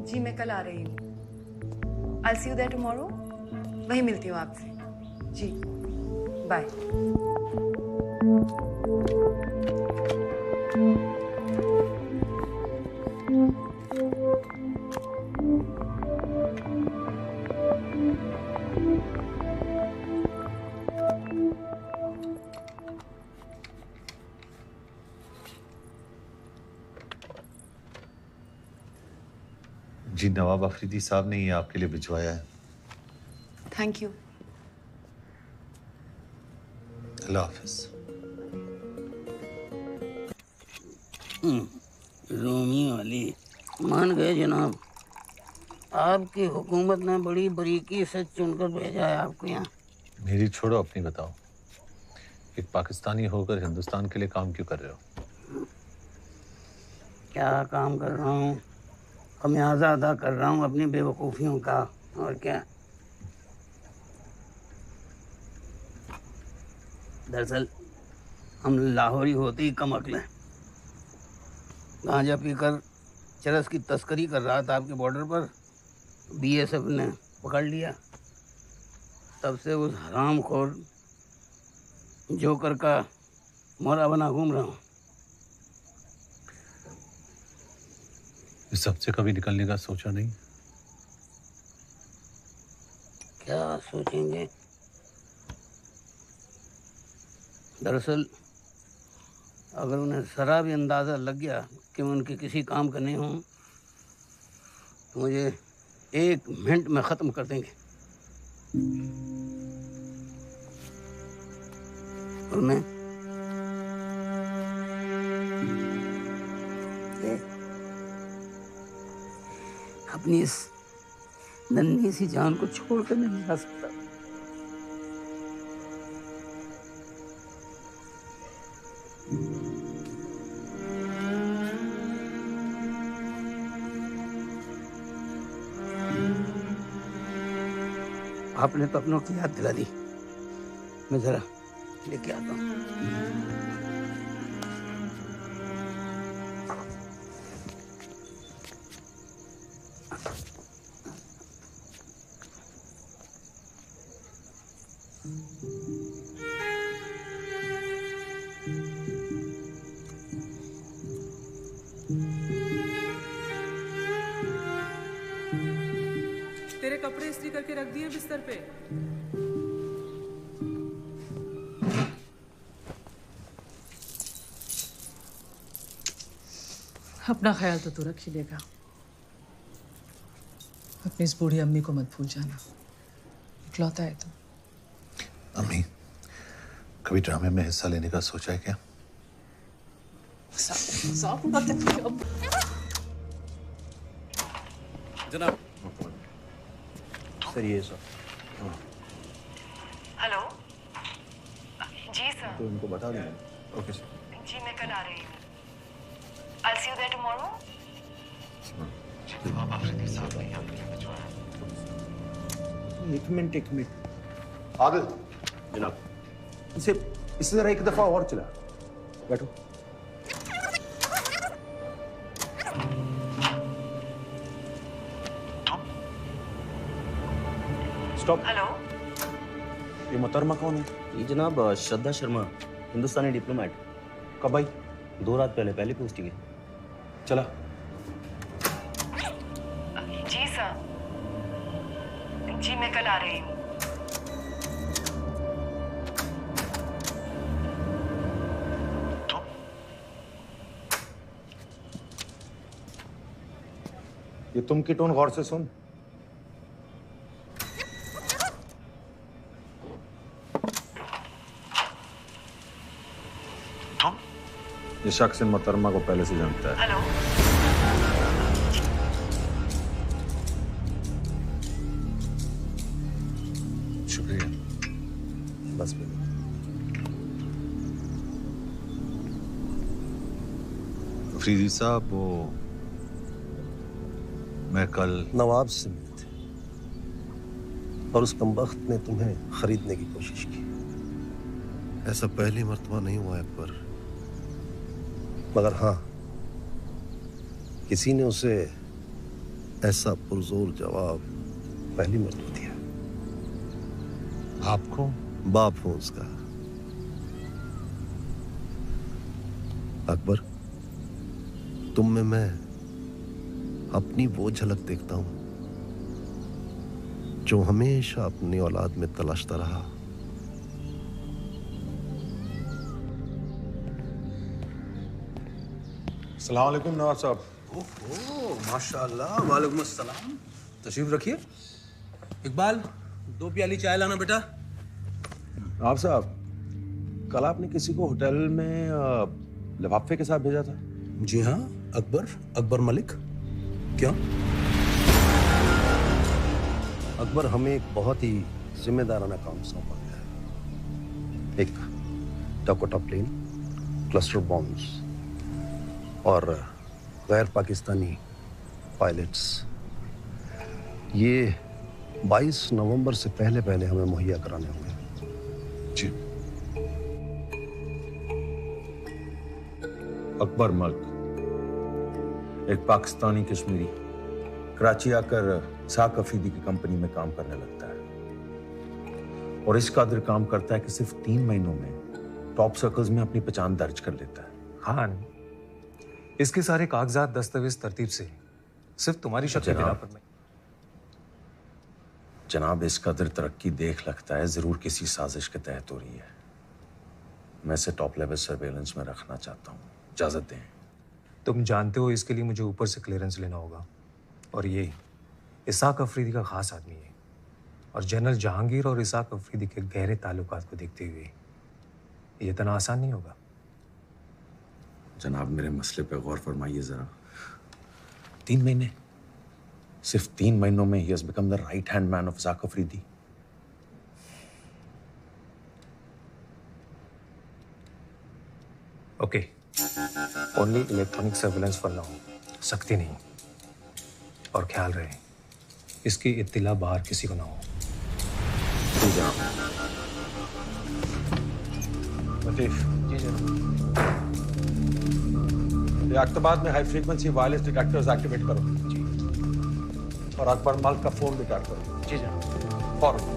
जी मैं कल आ रही हूँ। I'll see you there tomorrow। वहीं मिलती हूँ आपसे। जी बाय। जी नवाब अफरीदी साहब ने ये आपके लिए भिजवाया है। Thank you. Allah Hafiz. Romeo Ali मान गए जनाब। आपकी हुकूमत ने बड़ी बारीकी से चुनकर भेजा है आपको यहाँ। मेरी छोड़ो, अपनी बताओ। एक पाकिस्तानी होकर हिंदुस्तान के लिए काम क्यों कर रहे हो? क्या काम कर रहा हूँ? खमियाजा अदा कर रहा हूँ अपनी बेवकूफ़ियों का, और क्या। दरअसल हम लाहौरी होते ही कम अक्ल हैं। गांजा पीकर चरस की तस्करी कर रहा था आपके बॉर्डर पर, बीएसएफ ने पकड़ लिया। तब से उस हरामखोर जोकर का मोरा बना घूम रहा हूँ। इस सबसे कभी निकलने का सोचा नहीं? क्या सोचेंगे? दरअसल अगर उन्हें जरा भी अंदाज़ा लग गया कि मैं उनके किसी काम का नहीं हूँ तो मुझे 1 मिनट में ख़त्म कर देंगे। और मैं अपनी इस नन्ही सी जान को छोड़कर नहीं जा सकता। आपने तो अपनों की याद दिला दी। मैं जरा लेके आता हूँ। तेरे कपड़े इस्त्री करके रख दिए बिस्तर पे। अपना ख्याल तो तू रख ही लेगा। अपनी इस बूढ़ी अम्मी को मत भूल जाना। इकलौता है तो। अम्मी, कभी ड्रामे में हिस्सा लेने का सोचा है क्या? जनाब। सर ये सर। हेलो। जी सर। तो उनको बता देना। Okay sir. जी मैं कल आ रही हूँ। I'll see you there tomorrow। जनाब अफरीदी साहब ने आपके लिए भिजवाया। एक मिनट। आदिल। जनाब, इसे जरा एक दफा और चला। बैठो। स्टॉप। हेलो। ये मोहतरमा कौन है? ये जनाब श्रद्धा शर्मा, हिंदुस्तानी डिप्लोमेट। कब आई? 2 रात पहले पोस्टिंग है। चला। जी सर। जी मैं कल आ रही हूँ। ये तुम की टोन गौर से सुन। ये शख्स इन मोहतरमा को पहले से जानता है। हेलो। शुक्रिया। बस अफरीदी साहब, वो मैं कल नवाब से मिले थे और उस कमबख्त ने तुम्हें खरीदने की कोशिश की। ऐसा पहली मर्तबा नहीं हुआ अकबर। मगर हाँ, किसी ने उसे ऐसा पुरजोर जवाब पहली मर्तबा दिया। आपको? बाप हूं उसका। अकबर, तुम में मैं अपनी वो झलक देखता हूं जो हमेशा अपनी औलाद में तलाशता रहा। अस्सलाम वालेकुम नवाब साहब। ओहो, माशाल्लाह। वालेकुम अस्सलाम। तशरीफ रखिए। इकबाल, 2 प्याली चाय लाना बेटा। नवाब साहब, कल आपने किसी को होटल में लिफाफे के साथ भेजा था। जी हाँ, अकबर मलिक। क्यों? अकबर, हमें एक बहुत ही जिम्मेदाराना काम सौंपा गया है। एक डकोटा प्लेन, क्लस्टर बॉम्ब्स और गैर पाकिस्तानी पायलट्स, ये 22 नवंबर से पहले हमें मुहैया कराने होंगे। जी। अकबर मलिक, एक पाकिस्तानी कश्मीरी, कराची आकर इसाक अफरीदी की कंपनी में काम करने लगता है और इस कदर काम करता है कि सिर्फ 3 महीनों में टॉप सर्कल्स में अपनी पहचान दर्ज कर लेता है। हाँ, इसके सारे कागजात दस्तावेज तरतीब से सिर्फ तुम्हारी शक्ल के बिना पर में। जनाब, इस कदर तरक्की देख लगता है जरूर किसी साजिश के तहत हो रही है। मैं इसे टॉप लेवल सर्वेलेंस में रखना चाहता हूँ। इजाजत दें। तुम जानते हो इसके लिए मुझे ऊपर से क्लियरेंस लेना होगा, और ये इसाक अफरीदी का खास आदमी है, और जनरल जहांगीर और इसाक अफरीदी के गहरे ताल्लुकात को देखते हुए ये इतना आसान नहीं होगा। जनाब, मेरे मसले पे गौर फरमाइए जरा। 3 महीने, सिर्फ 3 महीनों में ही has become the right hand man of Ishaq Afridi. Okay, only electronic surveillance for now, सख्ती नहीं, और ख्याल रहे इसकी इत्तिला बाहर किसी को ना हो। जी जनाब। लतीफ। जी जनाब। अख्तबाद में high frequency wireless detectors activate करो। जी। और अकबर मलिक का फोन भी काट करो। जी जनाब। फौरन।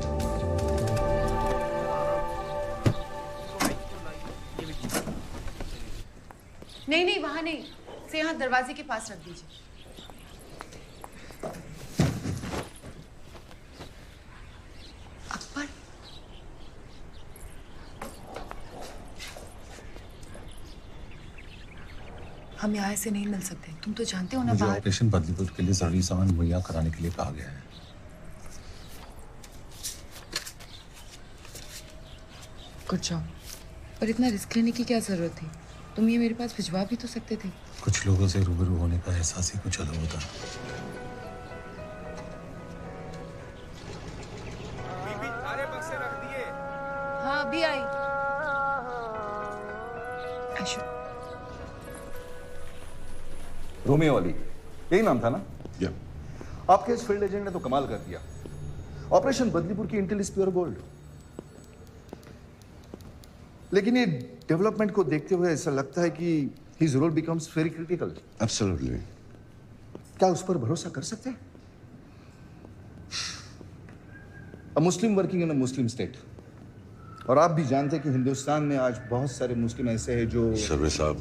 नहीं, वहां नहीं, से यहाँ दरवाजे के पास रख दीजिए। अकबर, हम यहाँ से नहीं मिल सकते। तुम तो जानते हो ना, मुझे बाहर ऑपरेशन बदलीपुर के लिए जरूरी सामान मुहैया कराने के लिए कहा गया है। Good job. पर इतना रिस्क लेने की क्या जरूरत थी? तुम ये मेरे पास भिजवा भी तो सकते थे। कुछ लोगों से रूबरू होने का एहसास ही कुछ अलग होता है। हाँ, अभी आई। आशु। रोमियो अली, यही नाम था ना? आपके इस फील्ड एजेंट ने तो कमाल कर दिया। ऑपरेशन बदलीपुर की इंटेल इज प्योर गोल्ड। लेकिन ये डेवलपमेंट को देखते हुए ऐसा लगता है कि his role becomes very critical. Absolutely. क्या उस पर भरोसा कर सकते हैं? अ मुस्लिम working in a Muslim state, और आप भी जानते हैं कि हिंदुस्तान में आज बहुत सारे मुस्लिम ऐसे हैं जो सर्वे साहब,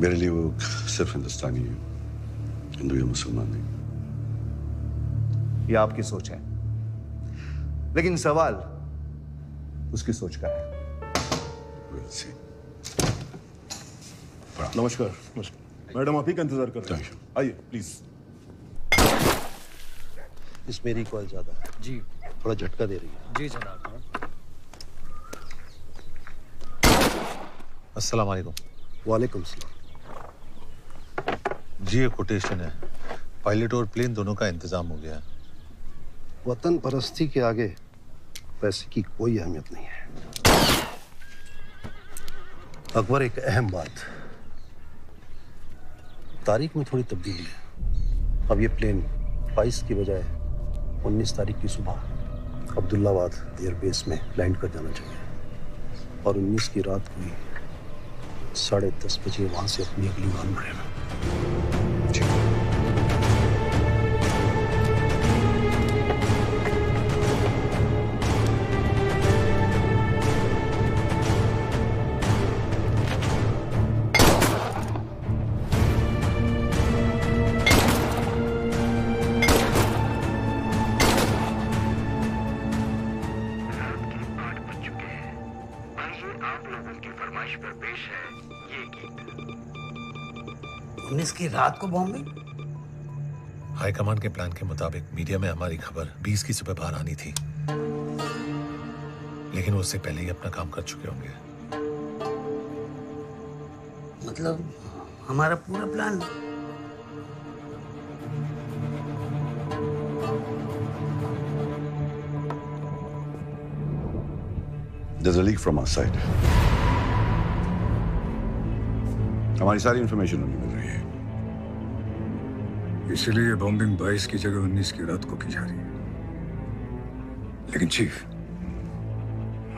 मेरे लिए वो सिर्फ हिंदुस्तानी है, हिंदू या मुसलमान नहीं। ये आपकी सोच है, लेकिन सवाल उसकी सोच का है। नमस्कार। मैडम आप ही का इंतजार कर रहे हैं, आइए प्लीज। इसमें रिकॉइल ज्यादा है जी, थोड़ा झटका दे रही है। जी जनाब। अस्सलाम वालेकुम। वालेकुम सलाम। जी ये कोटेशन है, पायलट और प्लेन दोनों का इंतजाम हो गया है। वतन परस्ती के आगे पैसे की कोई अहमियत नहीं है। अकबर, एक अहम बात, तारीख में थोड़ी तब्दीली है। अब ये प्लेन 22 की बजाय 19 तारीख की सुबह अब्दुल्लाबाद एयरबेस में लैंड कर जाना चाहिए, और 19 की रात को ही 10:30 बजे वहां से अपनी अगली उड़ान भरेगा। की रात को बॉम्बे। हाई कमांड के प्लान के मुताबिक मीडिया में हमारी खबर 20 की सुबह बाहर आनी थी, लेकिन वो उससे पहले ही अपना काम कर चुके होंगे। मतलब हमारा पूरा plan There's a leak from our side. हमारी सारी इंफॉर्मेशन उन्हें मिल रही है। इसीलिए बॉम्बिंग 22 की जगह 19 की रात को की जा रही है। लेकिन चीफ,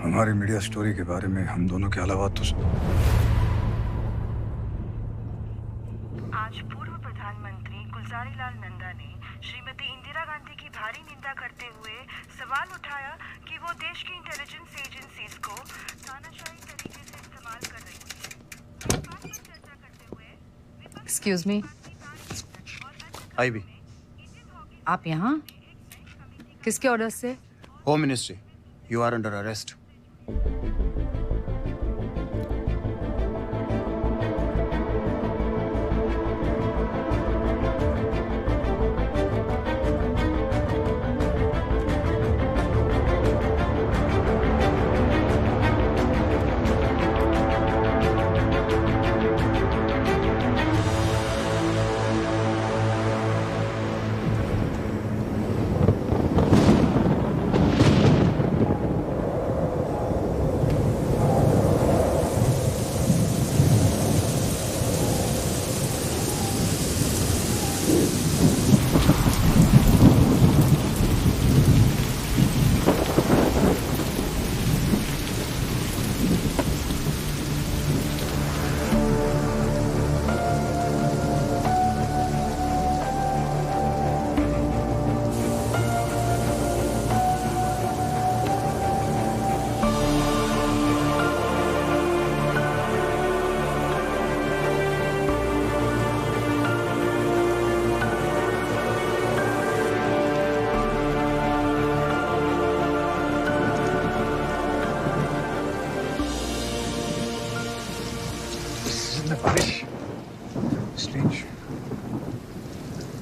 हमारी मीडिया स्टोरी के बारे में हम दोनों के अलावा तो आज पूर्व प्रधानमंत्री गुलजारी लाल नंदा ने श्रीमती इंदिरा गांधी की भारी निंदा करते हुए सवाल उठाया कि वो देश की इंटेलिजेंस एजेंसीज को तानाशाही तरीके से इस्तेमाल कर रही है। एक्सक्यूज मी, आईबी, आप यहाँ किसके ऑर्डर से? Home ministry, you are under arrest.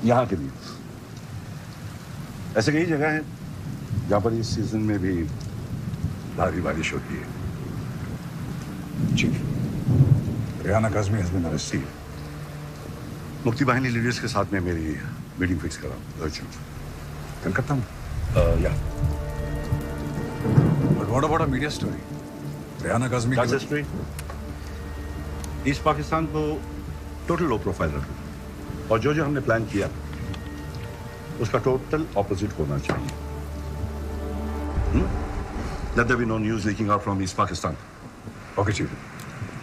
यहाँ के भी ऐसे कई जगह हैं जहाँ पर इस सीजन में भी भारी बारिश होती है। Chief, Riyana Kazmi has been arrested. Mukti Bahini leaders के साथ में मेरी मीटिंग फिक्स करा अर्जेंट। कलकत्ता में? Yeah. But what about a media story? Riyana Kazmi की हिस्ट्री ईस्ट पाकिस्तान को टोटल लो प्रोफाइल रखना, और जो जो हमने प्लान किया उसका टोटल ऑपोजिट होना चाहिए। Let there be no news leaking out from East Pakistan. Okay, Chief.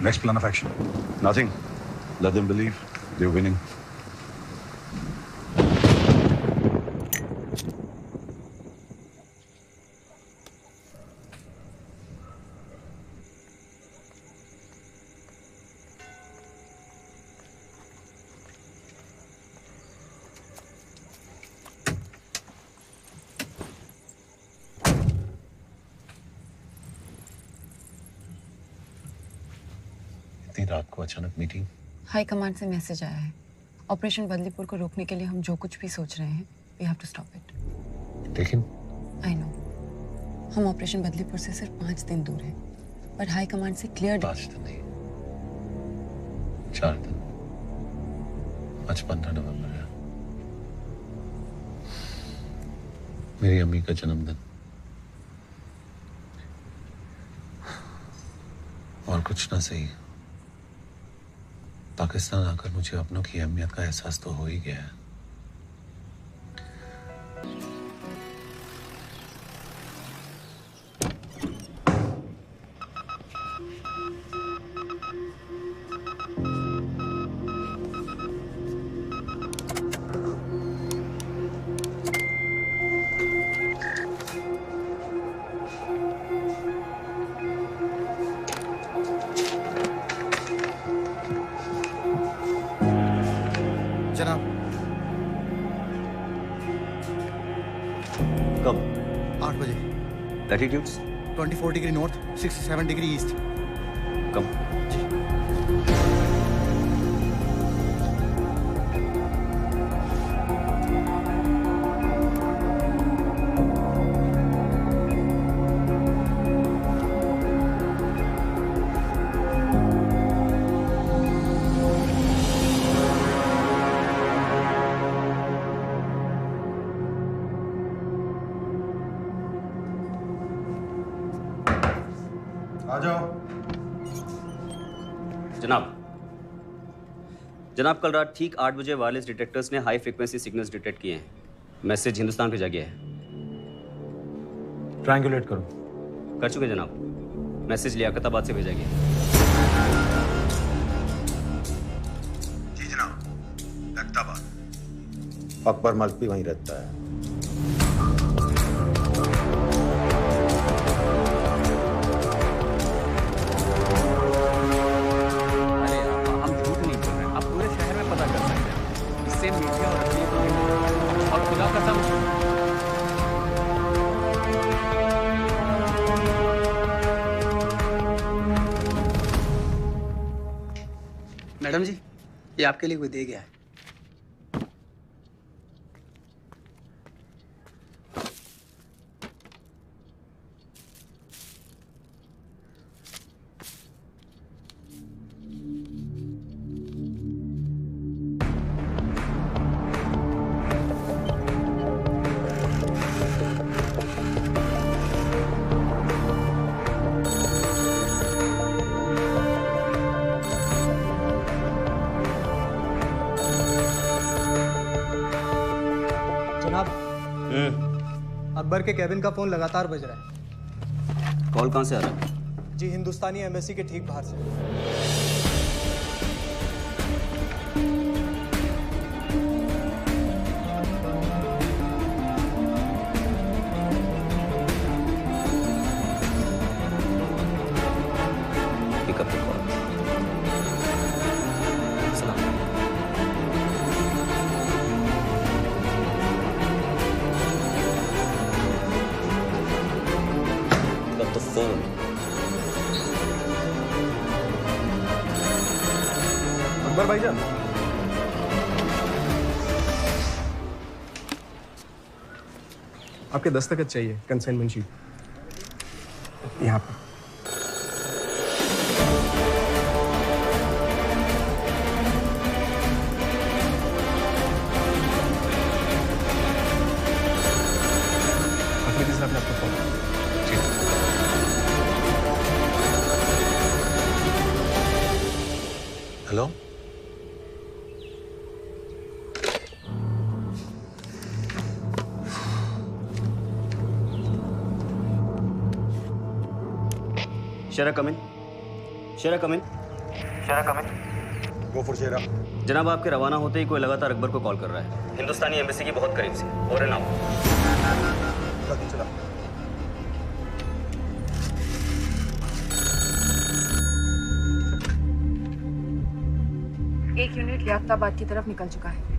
Next plan of action. Nothing. Let them believe they're winning. इतनी रात को अचानक मीटिंग? हाई कमांड से मैसेज आया है। ऑपरेशन बदलीपुर को रोकने के लिए हम जो कुछ भी सोच रहे हैं, we have to stop it. लेकिन आई नो, हम ऑपरेशन बदलीपुर से सिर्फ 5 दिन दूर हैं, पर हाई कमांड से क्लियर 5 दिन नहीं, 4 दिन। आज 15 नवंबर है, मेरी अम्मी का जन्मदिन। और कुछ ना सही, पाकिस्तान आकर मुझे अपनों की अहमियत का एहसास तो हो ही गया है। जनाब, कब? 8 बजे। Latitudes? 24 degree north, 67 degree east. Come. आ जाओ। जनाब कल रात ठीक 8 बजे वायरलेस डिटेक्टर्स ने हाई फ्रीक्वेंसी सिग्नल्स डिटेक्ट किए हैं। मैसेज हिंदुस्तान भेजा गया है। ट्रायंगुलेट करो। कर चुके जनाब। मैसेज लियाकताबाद से भेजा गया है। जी जनाब, लियाकताबाद। अकबर मल्क भी वहीं रहता है। मैडम जी, ये आपके लिए कोई दे गया है। अकबर के कैबिन का फोन लगातार बज रहा है। कॉल कहाँ से आ रहा है? जी, हिंदुस्तानी एम्बेसी के ठीक बाहर से। अकबर भाईजान, आपके दस्तखत चाहिए, कंसाइनमेंट शीट यहाँ पर। अकबर साहब ने आपको phone. Hello, Shera come in. Shera come in. Shera come in. Go for Shera. जनाब, आपके रवाना होते ही कोई लगातार अकबर को कॉल कर रहा है, हिंदुस्तानी एम्बेसी की बहुत करीब से। Over and out. चला। एक यूनिट लियाकताबाद की तरफ निकल चुका है।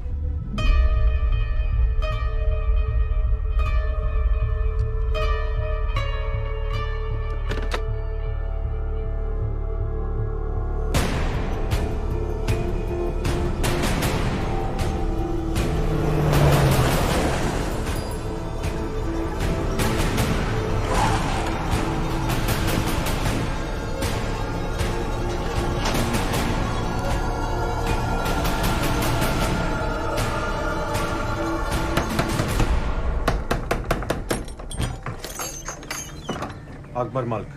अकबर मालिक।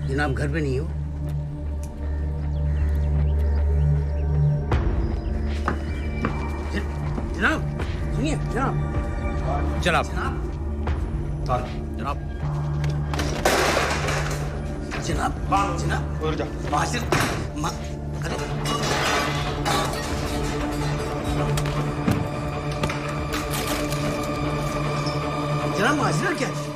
जनाब घर पे नहीं हो? जनाब सुनिए। जनाब जनाब जनाब जनाब जनाब माजिर जनाब माजिरा क्या है?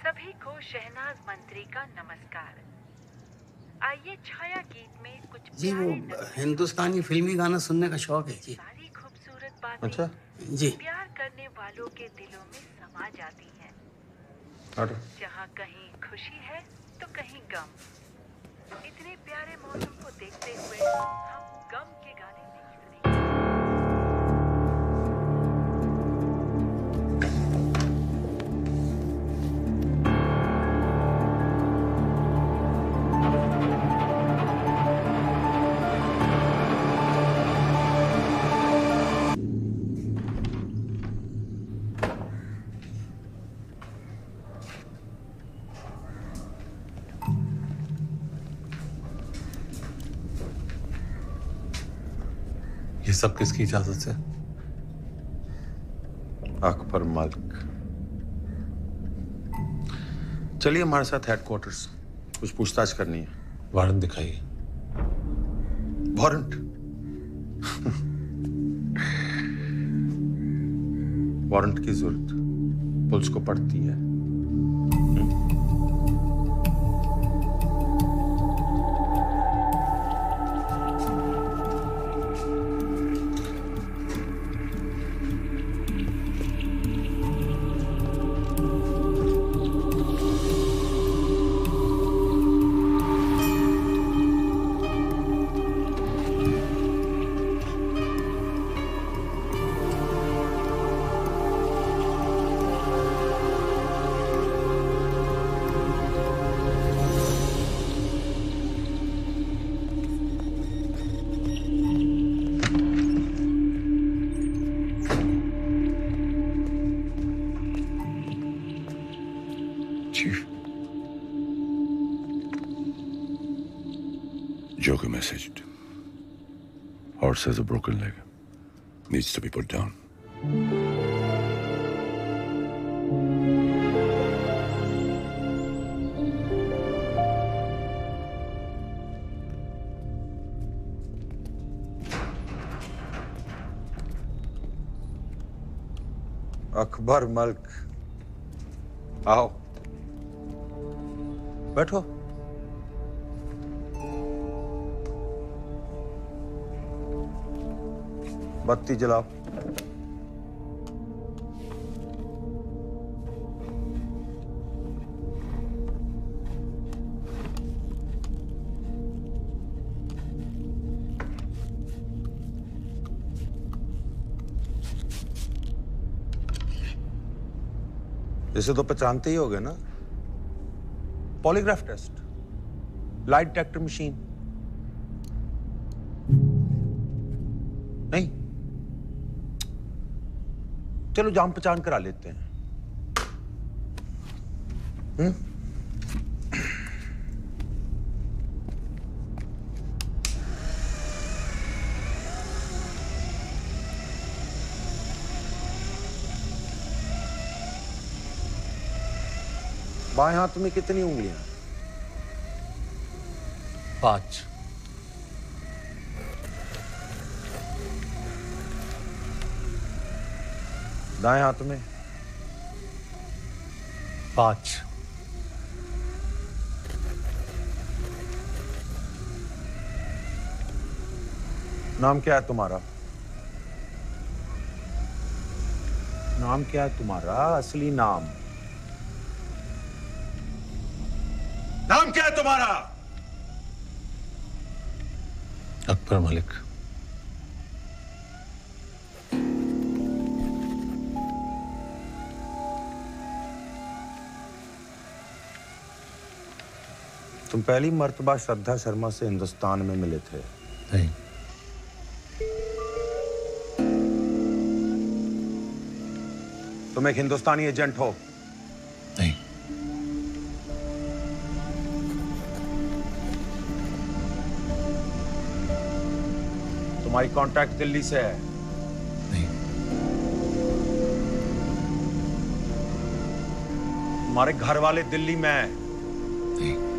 सभी को शहनाज मंत्री का नमस्कार। आइए छाया गीत में कुछ जी वो हिंदुस्तानी फिल्मी गाना सुनने का शौक है जी। सारी खूबसूरत बातें अच्छा जी। प्यार करने वालों के दिलों में समा जाती हैं। जहाँ कहीं खुशी है तो कहीं गम। इतने प्यारे मौसम को देखते हुए हम गम के गाने नहीं सुनेंगे। ये सब किसकी इजाजत से? अकबर मालिक। चलिए हमारे साथ हेडक्वार्टर्स, कुछ पूछताछ करनी है। वारंट दिखाइए। वारंट? वारंट की जरूरत पुलिस को पड़ती है। Joker messaged. Horse has a broken leg. Needs to be put down. Akbar Malik, आओ बैठो। बत्ती जलाओ। इसे तो पहचानते ही होगे ना, polygraph test, light detector machine. नहीं, चलो जान पहचान करा लेते हैं। बाएं हाथ में कितनी उंगलियां? 5। दाएं हाथ में? 5। नाम क्या है तुम्हारा? नाम क्या है तुम्हारा? असली नाम नाम क्या है तुम्हारा? अकबर मलिक। तुम पहली मर्तबा श्रद्धा शर्मा से हिंदुस्तान में मिले थे? नहीं। तुम एक हिंदुस्तानी एजेंट हो? नहीं। तुम्हारी कॉन्ट्रैक्ट दिल्ली से है? नहीं। तुम्हारे घर वाले दिल्ली में हैं? नहीं।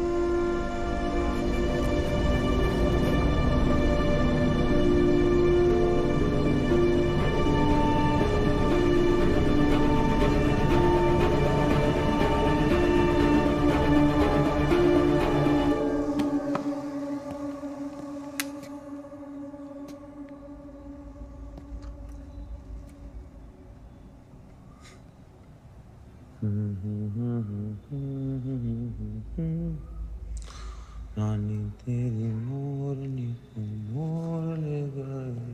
रानी तेरी मोरनी को मोर ले गए।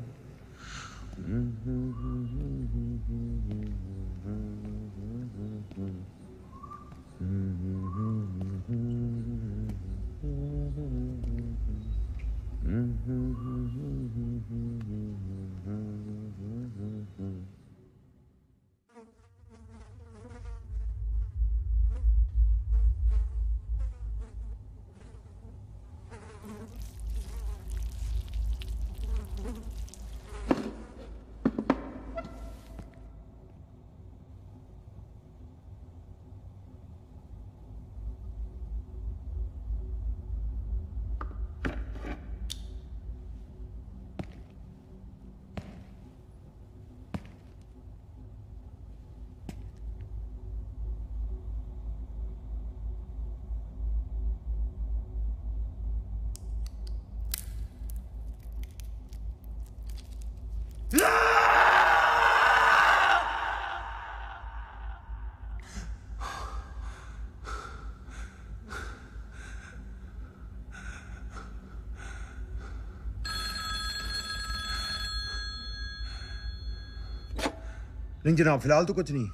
नहीं जनाब, फिलहाल तो कुछ नहीं,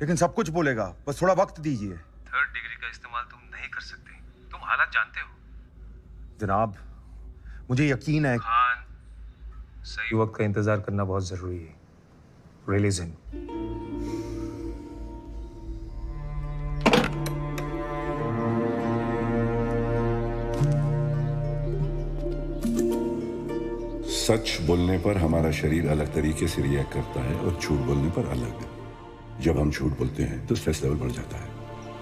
लेकिन सब कुछ बोलेगा, बस थोड़ा वक्त दीजिए। 3rd डिग्री का इस्तेमाल तुम नहीं कर सकते, तुम हालात जानते हो। जनाब, मुझे यकीन है। खान, सही वक्त का इंतजार करना बहुत जरूरी है। Release him. सच बोलने पर हमारा शरीर अलग तरीके से रिएक्ट करता है और झूठ बोलने पर अलग। जब हम झूठ बोलते हैं तो स्ट्रेस लेवल बढ़ जाता है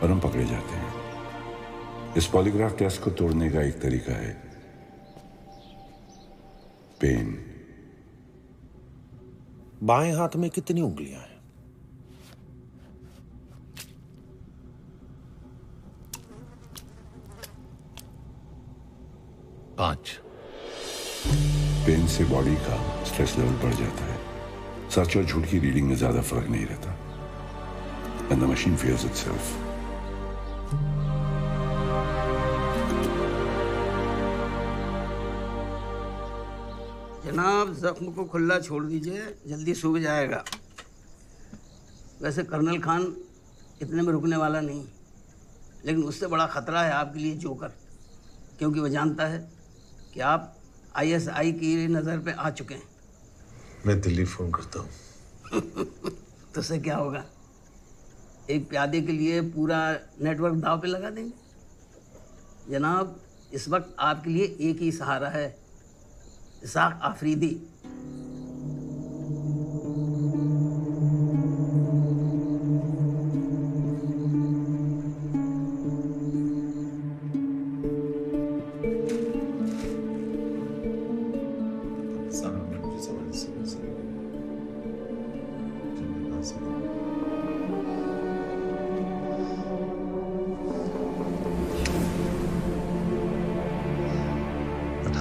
और हम पकड़े जाते हैं। इस पॉलीग्राफ टेस्ट को तोड़ने का एक तरीका है पेन। बाएं हाथ में कितनी उंगलियां हैं? 5। पेन से बॉडी का स्ट्रेस लेवल बढ़ जाता है। सच और झूठ की रीडिंग में ज्यादा फर्क नहीं रहता। And the machine fears itself. जनाब, जख्म को खुला छोड़ दीजिए, जल्दी सूख जाएगा। वैसे कर्नल खान इतने में रुकने वाला नहीं, लेकिन उससे बड़ा खतरा है आपके लिए जोकर, क्योंकि वह जानता है कि आप ISI की नज़र पे आ चुके हैं। मैं दिल्ली फोन करता हूँ। तो उससे क्या होगा? एक प्यादे के लिए पूरा नेटवर्क दाव पे लगा देंगे। जनाब, इस वक्त आपके लिए एक ही सहारा है, इसाक आफरीदी।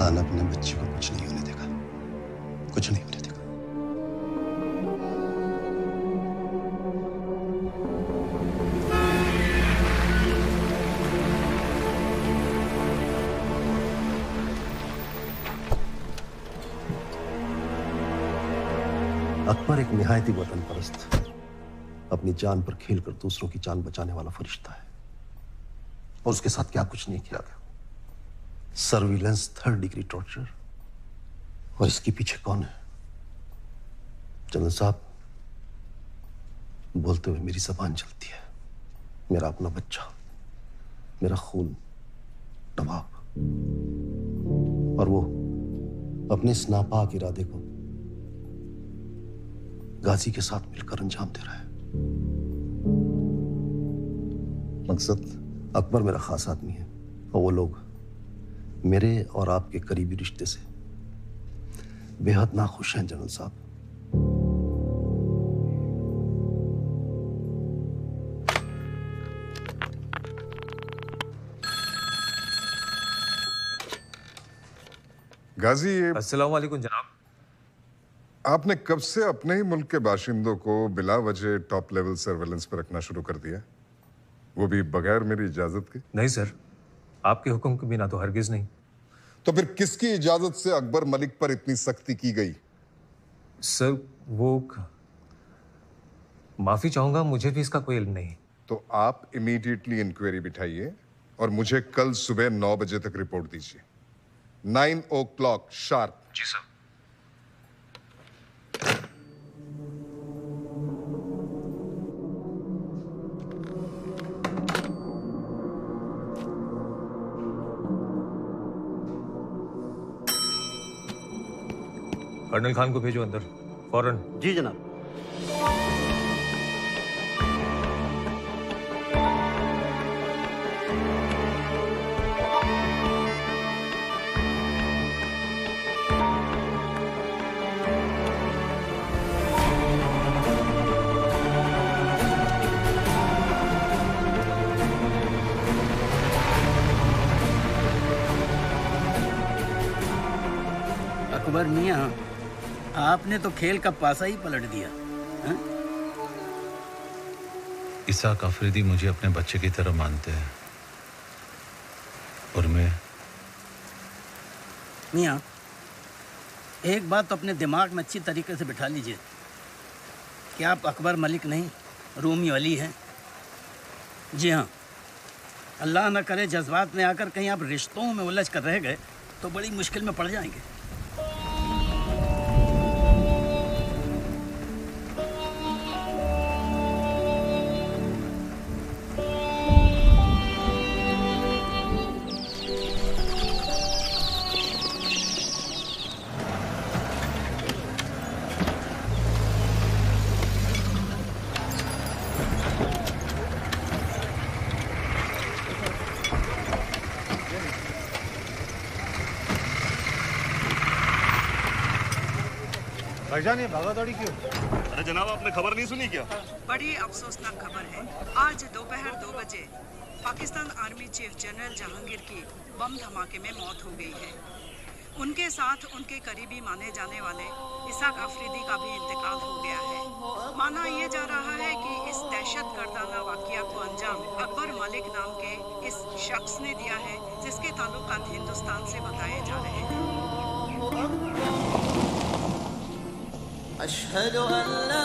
खान अपने बच्चे को कुछ नहीं होने देगा, कुछ नहीं होने देगा। अकबर एक निहायती वतन परस्त, अपनी जान पर खेलकर दूसरों की जान बचाने वाला फरिश्ता है, और उसके साथ क्या कुछ नहीं किया गया। सर्विलेंस, 3rd डिग्री टॉर्चर, और इसके पीछे कौन है? जनरल साहब, बोलते हुए मेरी जबान चलती है। मेरा अपना बच्चा, मेरा खून, नवाब, और वो अपने इस नापाक इरादे को गाजी के साथ मिलकर अंजाम दे रहा है। मकसद, अकबर मेरा खास आदमी है, और वो लोग मेरे और आपके करीबी रिश्ते से बेहद नाखुश हैं जनरल साहब। गाजी, अस्सलाम वालेकुम जनाब। आपने कब से अपने ही मुल्क के बाशिंदों को बिला वजह टॉप लेवल सर्वेलेंस पर रखना शुरू कर दिया, वो भी बगैर मेरी इजाजत के? नहीं सर, आपके हुक्म के बिना तो हरगिज नहीं। तो फिर किसकी इजाजत से अकबर मलिक पर इतनी सख्ती की गई? सर वो माफी चाहूंगा, मुझे भी इसका कोई इल्म नहीं। तो आप इमीडिएटली इंक्वायरी बिठाइए और मुझे कल सुबह 9 बजे तक रिपोर्ट दीजिए। 9 o'clock शार्प। जी सर। कर्नल खान को भेजो अंदर फौरन। जी जनाब। अकबर मियां, आपने तो खेल का पासा ही पलट दिया। इसाक अफरीदी मुझे अपने बच्चे की तरह मानते हैं, और मैं। मियां, एक बात तो अपने दिमाग में अच्छी तरीके से बिठा लीजिए कि आप अकबर मलिक नहीं, रूमी अली हैं। जी हाँ, अल्लाह न करे जज्बात में आकर कहीं आप रिश्तों में उलझ कर रह गए तो बड़ी मुश्किल में पड़ जाएंगे। भाईजान, ये भागा दौड़ी क्यों? अरे जनाब, आपने खबर नहीं सुनी क्या? बड़ी अफसोसनाक खबर है। आज दोपहर 2 बजे Pakistan army chief general Jahangir की बम धमाके में मौत हो गई है। उनके साथ उनके करीबी माने जाने वाले इसाक अफरीदी का भी इंतकाल हो गया है। माना यह जा रहा है कि इस दहशत गर्दाना वाकया को अंजाम अकबर मलिक नाम के इस शख्स ने दिया है, जिसके ताल्लुकात हिंदुस्तान से बताए जा रहे हैं। अशहदु अल्ला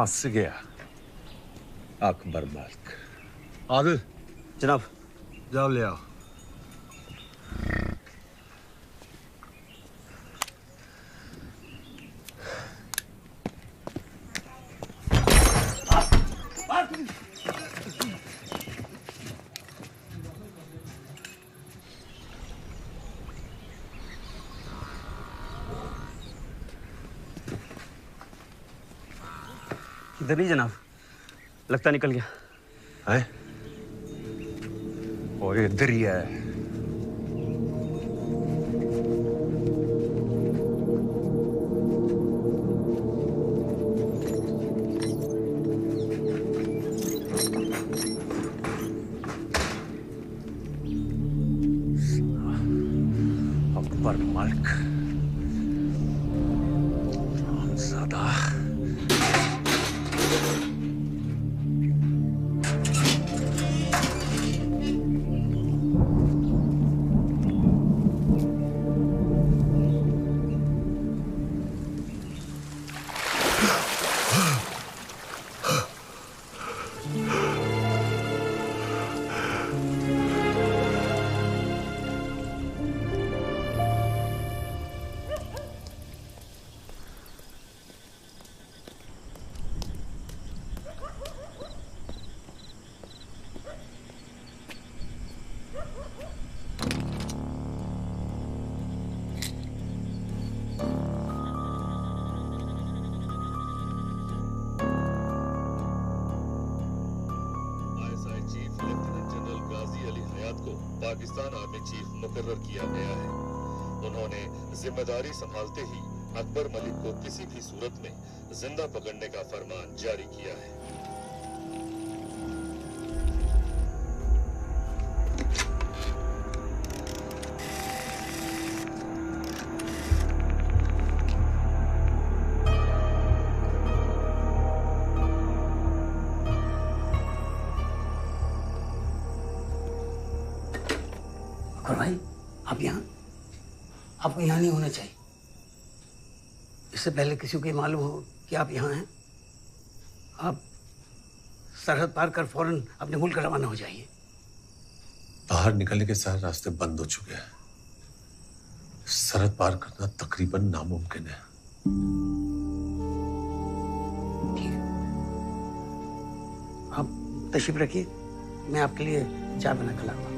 फंस गया। अकबर मलिक। आदिल जनाब। जाओ ले आओ। इधर नहीं जनाब, लगता निकल गया है। और इधर ही है। अकबर मलिक हरामजादा। पाकिस्तान आर्मी चीफ मुकर्रर किया गया है। उन्होंने जिम्मेदारी संभालते ही अकबर मलिक को किसी भी सूरत में जिंदा पकड़ने का फरमान जारी किया है। अकबर भाई, आप यहाँ, आपको यहाँ नहीं होना चाहिए। इससे पहले किसी को ये मालूम हो कि आप यहाँ हैं, आप सरहद पार कर फौरन अपने मुल्क रवाना हो जाइए। बाहर निकलने के सारे रास्ते बंद हो चुके हैं। सरहद पार करना तकरीबन नामुमकिन है। ठीक है, आप तशरीफ रखिए, मैं आपके लिए चाय बना कर लाऊंगा।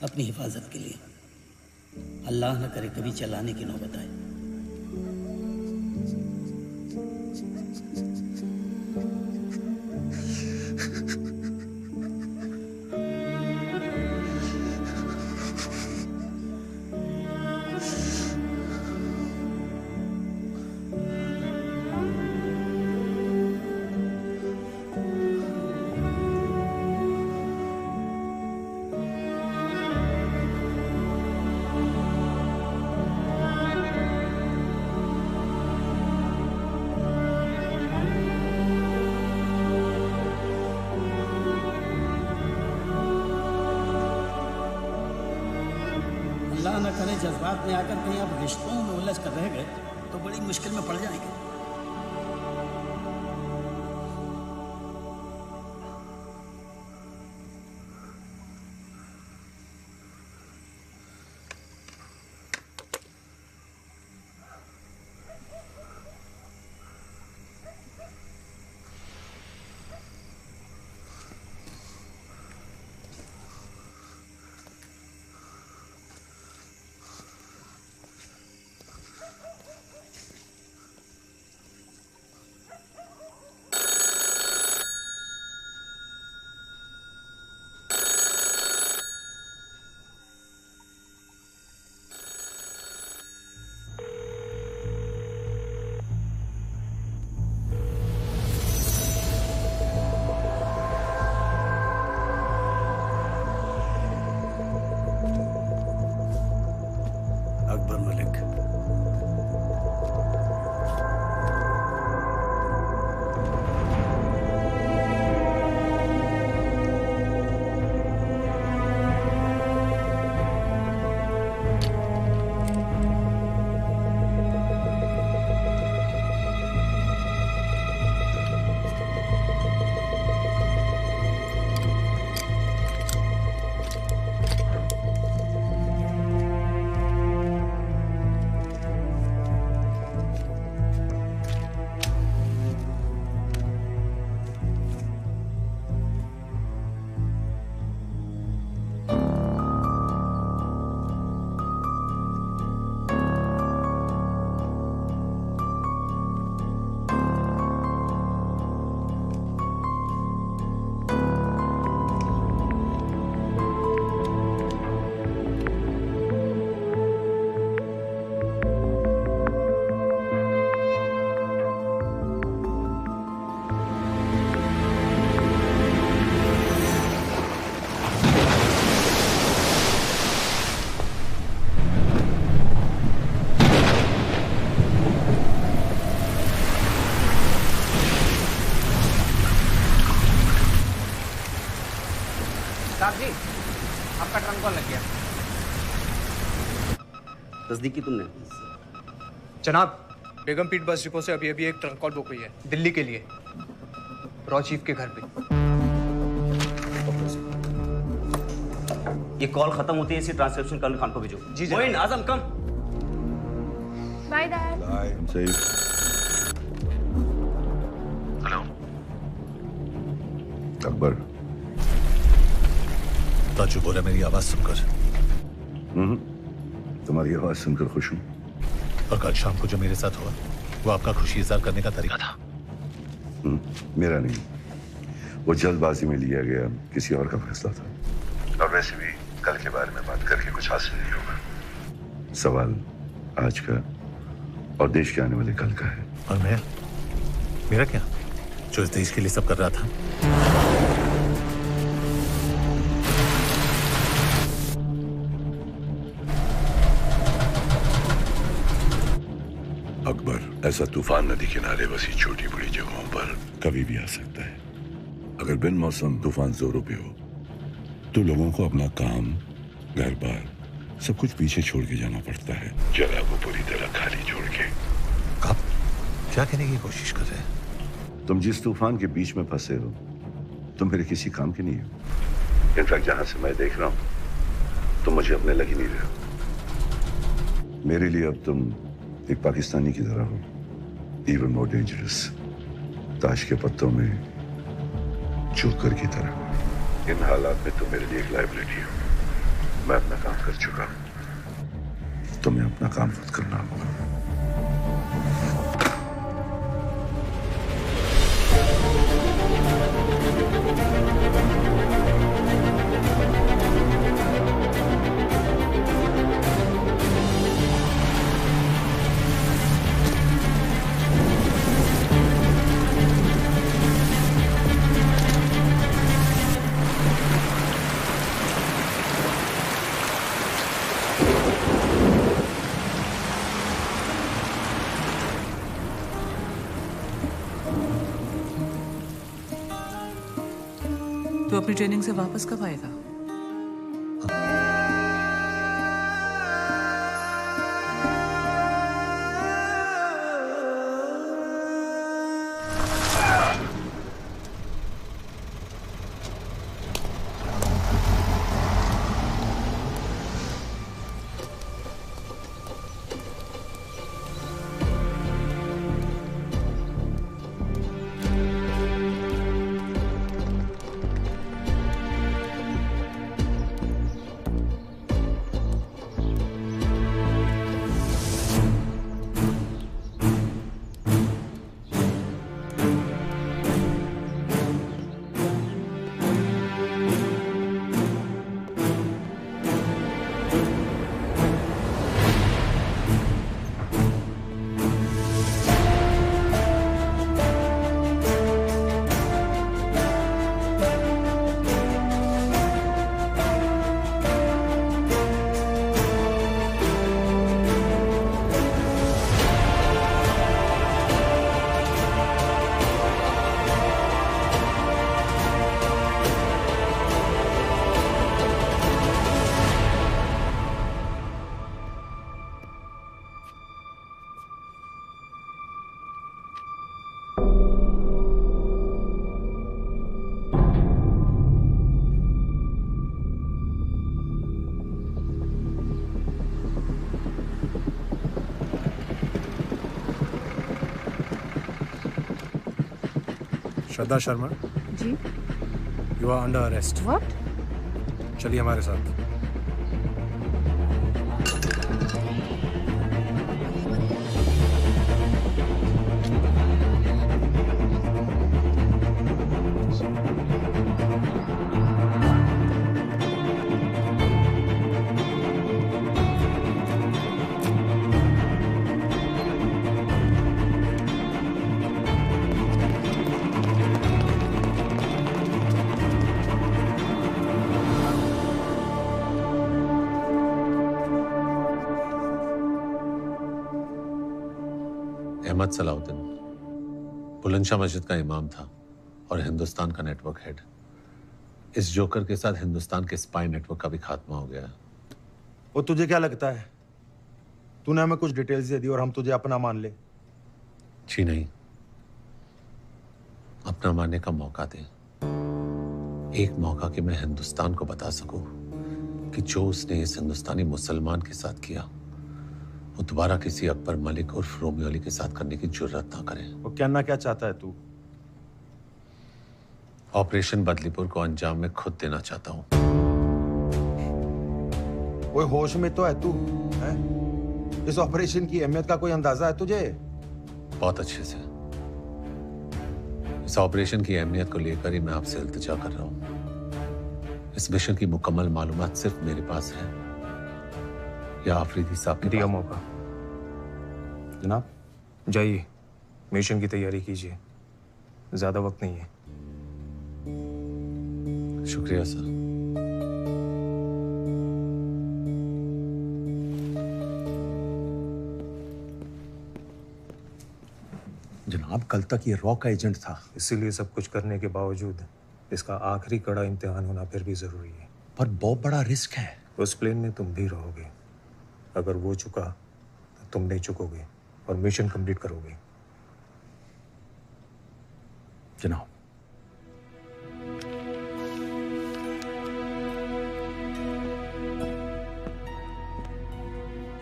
अपनी हिफाजत के लिए अल्लाह न करे कभी चलाने की नौबत आए। अल्लाह न करे जज्बात में आकर कहीं आप रिश्तों में उलझ कर रह गए तो बड़ी मुश्किल में पड़ जाएंगे। अकबर मलिक। साहब जी, आपका ट्रंक कॉल लग गया। तस्दीक की तुमने? जनाब, बेगम पीट बस डिपो से अभी अभी एक ट्रंक कॉल बुक हुई है दिल्ली के लिए, रॉ चीफ के घर पे। ये कॉल खत्म होती है, इसी ट्रांसक्रिप्शन कर्नल खान को भेजो। जी Moin, Azam come. Bye dad. Bye. सही। हेलो अकबर। ताजु बोला मेरी आवाज सुनकर। तुम्हारी आवाज सुनकर खुश हूं। और कल शाम को जो मेरे साथ हुआ वो आपका खुशी इजहार करने का तरीका था। मेरा नहीं, वो जल्दबाजी में लिया गया किसी और का फैसला था। और वैसे भी कल के बारे में बात करके कुछ हासिल नहीं होगा। सवाल आज का और देश के आने वाले कल का है। और मैं, मेरा क्या, जो इस देश के लिए सब कर रहा था। अकबर, ऐसा तूफान नदी किनारे बसी छोटी बड़ी जगहों पर कभी भी आ सकता है। अगर बिन मौसम तूफान जोरों पे हो तो लोगों को अपना काम, घर बार सब कुछ पीछे छोड़ के जाना पड़ता है, जगह को पूरी तरह खाली छोड़ के। आप क्या कहने की कोशिश कर रहे हैं? तुम जिस तूफान के बीच में फंसे हो तुम मेरे किसी काम की नहीं हो। इनफैक्ट जहां से मैं देख रहा हूं तुम मुझे अपने लग ही नहीं रहे हो। मेरे लिए अब तुम एक पाकिस्तानी की तरह हो, इवन मोर डेंजरस, ताश के पत्तों में जोकर की तरह। इन हालात में तुम मेरे लिए एक लाइबिलिटी हो। मैं अपना काम कर चुका हूं, तुम्हें अपना काम खुद करना होगा। तो अपनी ट्रेनिंग से वापस कब आएगा? Shraddha Sharma ji you are under arrest. What? चलिए हमारे साथ। अहमद सलाउद्दीन बुलंदशाह मस्जिद का इमाम था और हिंदुस्तान का नेटवर्क हेड। इस जोकर के साथ हिंदुस्तान के स्पाई नेटवर्क का भी खात्मा हो गया। और तुझे क्या लगता है तूने हमें कुछ डिटेल्स दे दी और हम तुझे अपना मान ले? जी नहीं, अपना मानने का मौका दे। एक मौका कि मैं हिंदुस्तान को बता सकूं कि जो उसने इस हिंदुस्तानी मुसलमान के साथ किया वो दोबारा किसी अकबर मलिक और रोमियो अली के साथ करने की जुर्रत ना करे। वो कहना क्या चाहता है तू? ऑपरेशन बदलीपुर को अंजाम मैं खुद देना चाहता हूं। कोई होश में तो है तू? है? इस ऑपरेशन की अहमियत का कोई अंदाजा है तुझे? बहुत अच्छे से। इस ऑपरेशन की अहमियत को लेकर ही मैं आपसे इल्तिजा कर रहा हूं। इस मिशन की मुकम्मल मालूमात सिर्फ मेरे पास है या आफरीदी साहब के दिया मौका। जनाब जाइए, मिशन की तैयारी कीजिए, ज्यादा वक्त नहीं है। शुक्रिया सर। जनाब कल तक ये रॉ का एजेंट था। इसीलिए सब कुछ करने के बावजूद इसका आखिरी कड़ा इम्तिहान होना फिर भी जरूरी है। पर बहुत बड़ा रिस्क है। उस प्लेन में तुम भी रहोगे। अगर वो चुका तो तुम नहीं चुकोगे और मिशन कंप्लीट करोगे। जनाब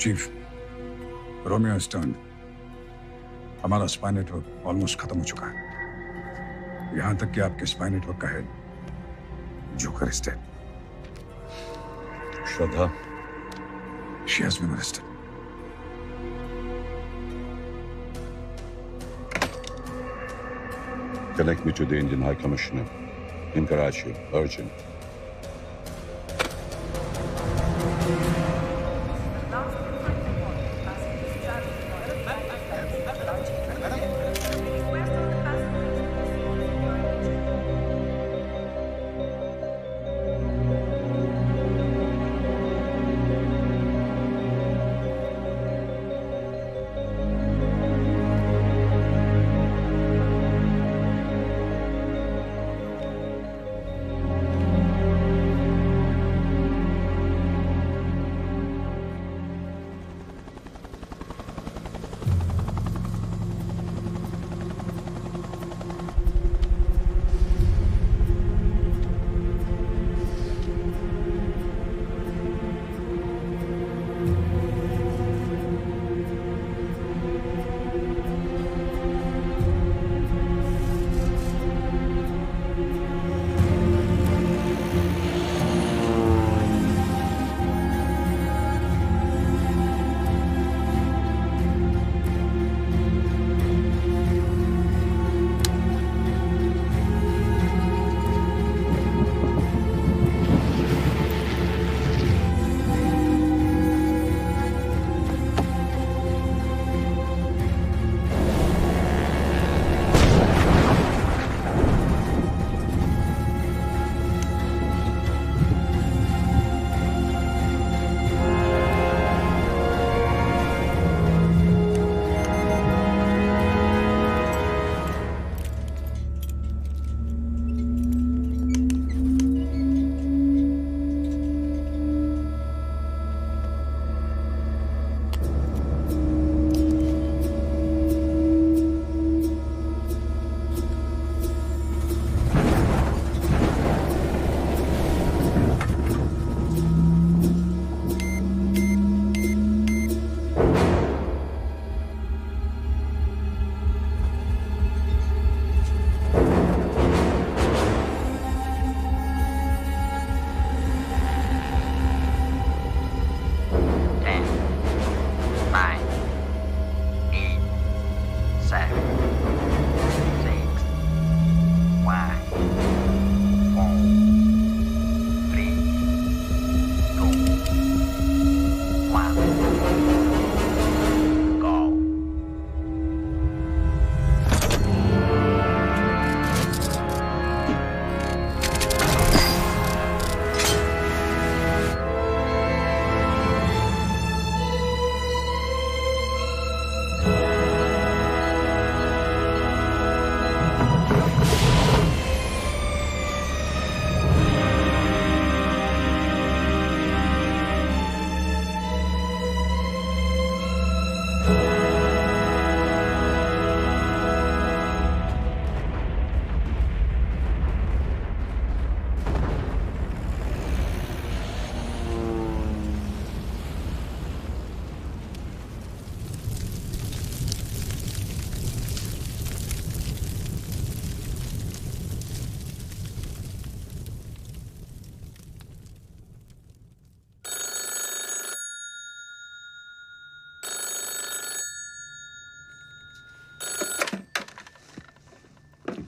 चीफ, रोमियो स्टर्न, हमारा स्पाई नेटवर्क ऑलमोस्ट खत्म हो चुका है। यहां तक कि आपके स्पाई नेटवर्क का head joker is dead. Shraddha, she has been arrested. Connect me to the Indian High Commissioner in Karachi, urgent.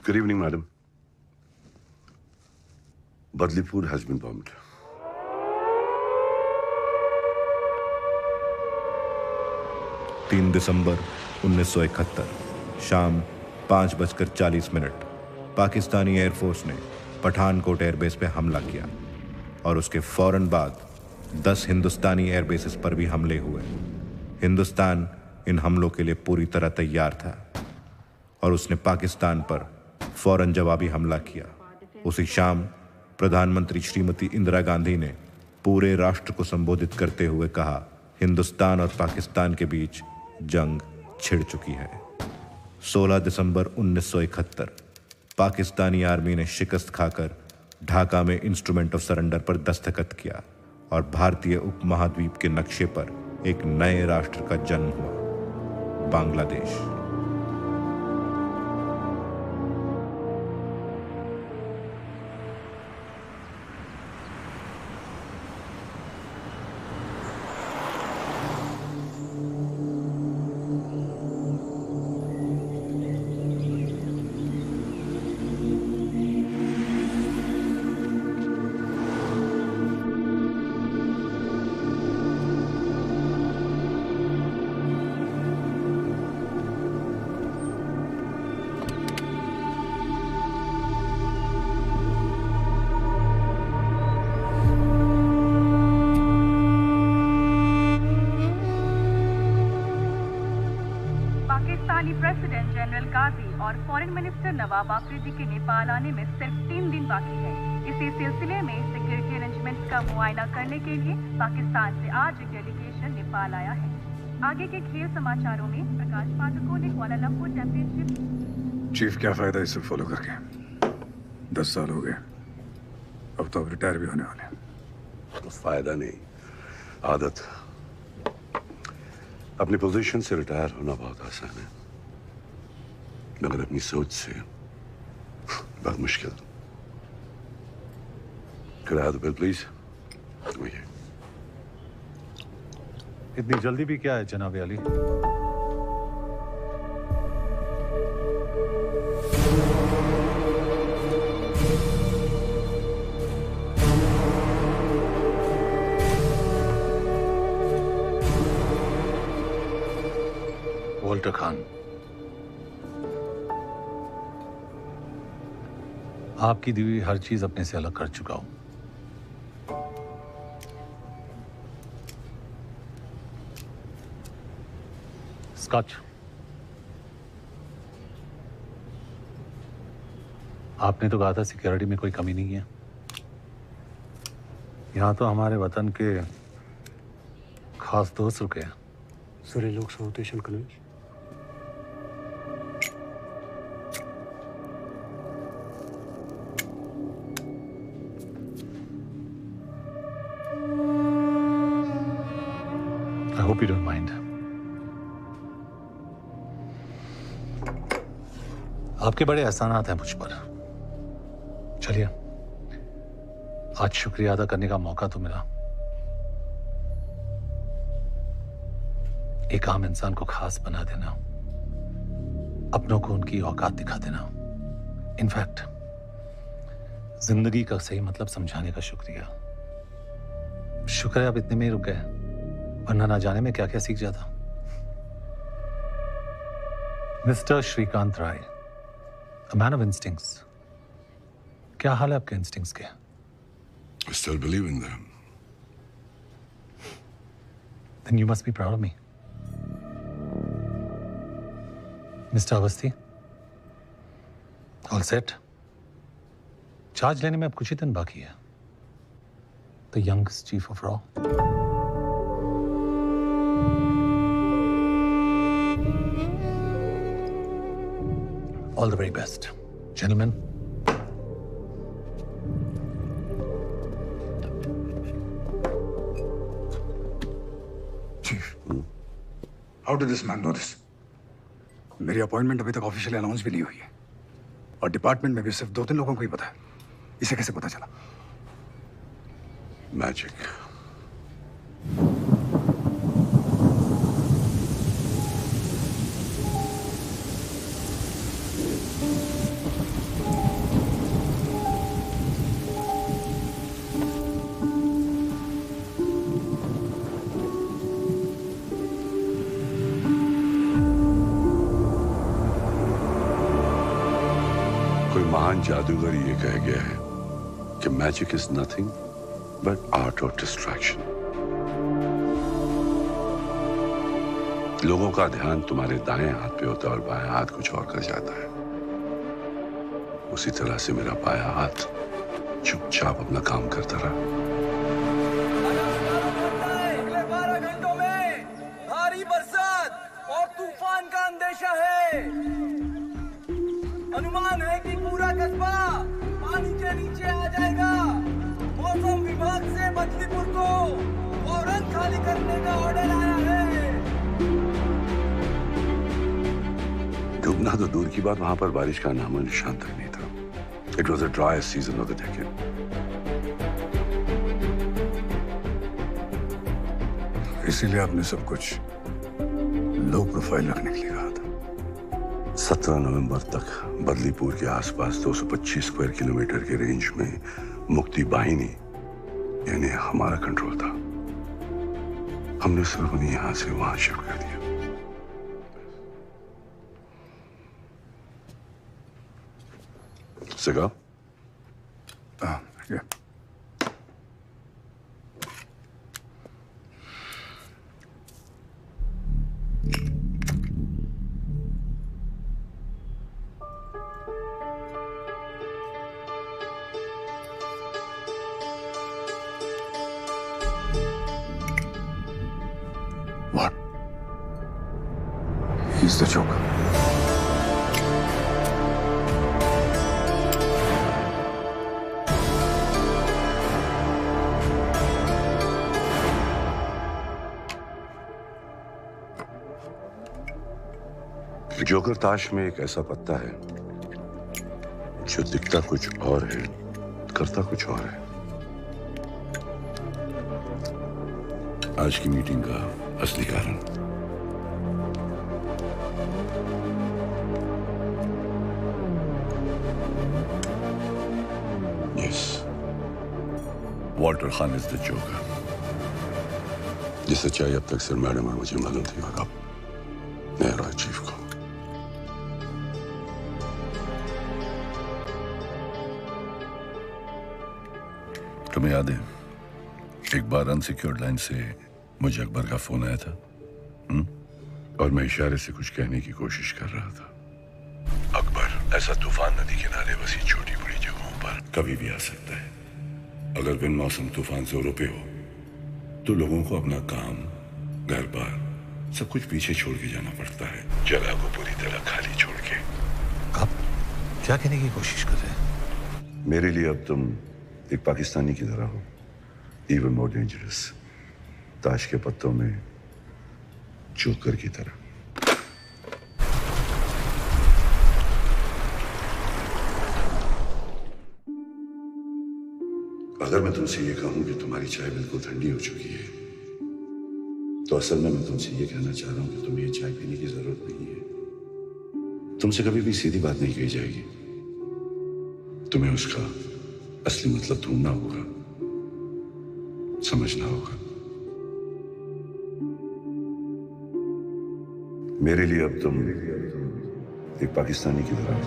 Good evening, madam. Badlipur has been bombed. December 1971 शाम 5:40 पाकिस्तानी एयरफोर्स ने पठानकोट एयरबेस पे हमला किया और उसके फौरन बाद 10 हिंदुस्तानी एयरबेसेस पर भी हमले हुए। हिंदुस्तान इन हमलों के लिए पूरी तरह तैयार था और उसने पाकिस्तान पर फौरन जवाबी हमला किया। उसी शाम प्रधानमंत्री श्रीमती इंदिरा गांधी ने पूरे राष्ट्र को संबोधित करते हुए कहा, हिंदुस्तान और पाकिस्तान के बीच जंग छिड़ चुकी है। 16 दिसंबर 1971 पाकिस्तानी आर्मी ने शिकस्त खाकर ढाका में इंस्ट्रूमेंट ऑफ सरेंडर पर दस्तखत किया और भारतीय उपमहाद्वीप के नक्शे पर एक नए राष्ट्र का जन्म हुआ, बांग्लादेश। प्रेसिडेंट जनरल काजी और फॉरेन मिनिस्टर नवाब आफरीदी के नेपाल आने में सिर्फ 3 दिन बाकी है। इसी सिलसिले में सिक्योरिटी अरेंजमेंट्स का मुआयना करने के लिए पाकिस्तान से आज एक डेलीगेशन नेपाल आया है। आगे के खेल समाचारों में प्रकाश पादुकोण ने कुआलालंपुर चैंपियनशिप। चीफ, क्या फायदा इसे फॉलो करके? 10 साल हो गए, अब तो रिटायर भी होने वाले हैं। तो फायदा नहीं, आदत। अपनी पोजीशन से रिटायर होना बहुत आसान है, मगर अपनी सोच से बहुत मुश्किल। Could I have the bill, please? वही। इतनी जल्दी भी क्या है जनाब अली? वॉल्टर खान, आपकी दी हुई हर चीज अपने से अलग कर चुका हूं। स्कॉच, आपने तो कहा था सिक्योरिटी में कोई कमी नहीं है। यहां तो हमारे वतन के खास दोस्त रुके हैं। सर, लोग south college. I hope you don't mind. आपके बड़े एहसानात हैं मुझ पर। चलिए, आज शुक्रिया अदा करने का मौका तो मिला। एक आम इंसान को खास बना देना, अपनों को उनकी औकात दिखा देना, इनफैक्ट जिंदगी का सही मतलब समझाने का शुक्रिया। शुक्र है आप इतने में ही रुक गए, वरना ना जाने में क्या क्या सीख जाता। Mister Shrikant Rai, a man of instincts. क्या हाल है आपके इंस्टिंक्ट्स के? I still believe in them. Then you must be proud of me. Mr. Awasthi, all set? Charge लेने में अब कुछ ही दिन बाकी है। The youngest chief of RAW. All the very best, gentlemen. Chief, how did this man know this? मेरी appointment अभी तक ऑफिशियली अनाउंस भी नहीं हुई है और डिपार्टमेंट में भी सिर्फ 2-3 लोगों को ही पता है। इसे कैसे पता चला? मैजिक। महान जादूगर ये कह गया है कि magic is nothing but art of distraction. लोगों का ध्यान तुम्हारे दाएं हाथ पे होता है और बाएं हाथ कुछ और कर जाता है। उसी तरह से मेरा बायां हाथ चुपचाप अपना काम करता रहा। अगले 12 घंटों में भारी बरसात और तूफान का अंदेशा है। अनुमान है कि पूरा कस्बा पानी के नीचे आ जाएगा। मौसम विभाग से बदलीपुर को फौरन खाली करने का ऑर्डर आया है। डूबना तो दूर की बात, वहां पर बारिश का नामो निशान तक नहीं था। It was the driest season of the decade. इसीलिए आपने सब कुछ लो प्रोफाइल रखने के लिए कहा था। 17 नवंबर तक बदलीपुर के आसपास 225 स्क्वायर किलोमीटर के रेंज में मुक्ति बाहिनी यानी हमारा कंट्रोल था। हमने सिर्फ उन्हें यहां से वहां शिफ्ट कर दिया। सिगा? Yeah. What? He's the Joker. Joker ताश में एक ऐसा पत्ता है जो दिखता कुछ और है, करता कुछ और है। आज की मीटिंग का असली कारण yes, Walter Khan is the joker. ये सच्चाई अब तक सिर्फ मैडम और मुझे मालूम थी और अब मेरा चीफ को। तुम्हें याद है एक बार अनसिक्योर्ड लाइन से मुझे अकबर का फोन आया था और मैं इशारे से कुछ कहने की कोशिश कर रहा था। अकबर ऐसा तूफान नदी किनारे बसी छोटी बड़ी जगहों पर कभी भी आ सकता है। अगर बिन मौसम तूफान जोरों पे हो तो लोगों को अपना काम, घर बार सब कुछ पीछे छोड़ के जाना पड़ता है, जगह को पूरी तरह खाली छोड़ के। आप क्या कहने की कोशिश कर रहे हैं? मेरे लिए अब तुम एक पाकिस्तानी की तरह हो, इवन मोर डेंजरस, ताश के पत्तों में जोकर की तरह। अगर मैं तुमसे ये कहूं कि तुम्हारी चाय बिल्कुल ठंडी हो चुकी है तो असल में मैं तुमसे ये कहना चाह रहा हूं कि तुम्हें ये चाय पीने की जरूरत नहीं है। तुमसे कभी भी सीधी बात नहीं कही जाएगी, तुम्हें उसका असली मतलब ढूंढना होगा, समझना होगा। मेरे लिए अब तुम एक पाकिस्तानी की तरह,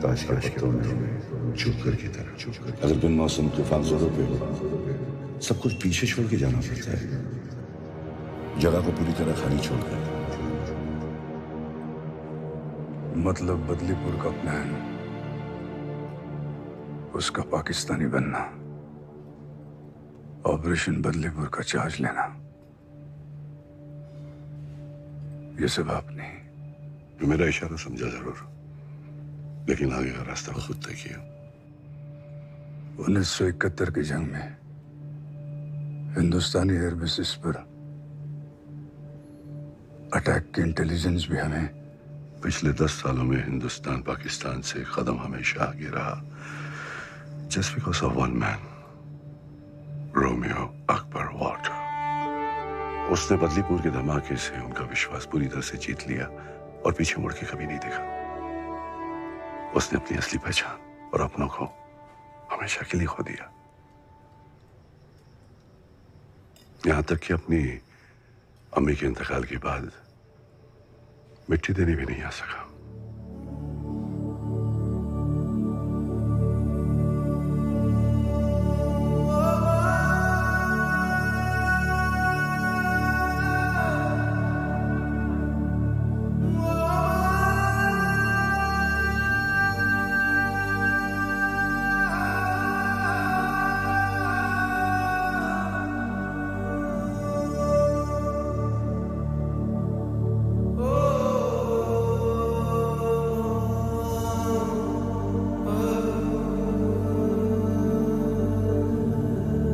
ताश के पत्तों में जोकर की तरह। अगर बिन मौसम तूफान जोरों पे हो सब कुछ पीछे छोड़ के जाना पड़ता है, जगह को पूरी तरह खाली छोड़कर। मतलब बदलीपुर का प्लान, उसका पाकिस्तानी बनना, ऑपरेशन बदलीपुर का चार्ज लेना, ये सब आपने। मेरा इशारा समझा जरूर, लेकिन आगे का रास्ता खुद तय किया। 1971 की जंग में हिंदुस्तानी एयरबेसिस पर अटैक की इंटेलिजेंस भी हमें। पिछले 10 सालों में हिंदुस्तान पाकिस्तान से कदम हमेशा आगे रहा, just because of one man, Romeo Akbar Walter. उसने बदलीपुर के धमाके से उनका विश्वास पूरी तरह से जीत लिया और पीछे मुड़ के कभी नहीं देखा। उसने अपनी असली पहचान और अपनों को हमेशा के लिए खो दिया, यहां तक कि अपनी अम्मी के इंतकाल के बाद मिट्टी देने भी नहीं आ सका।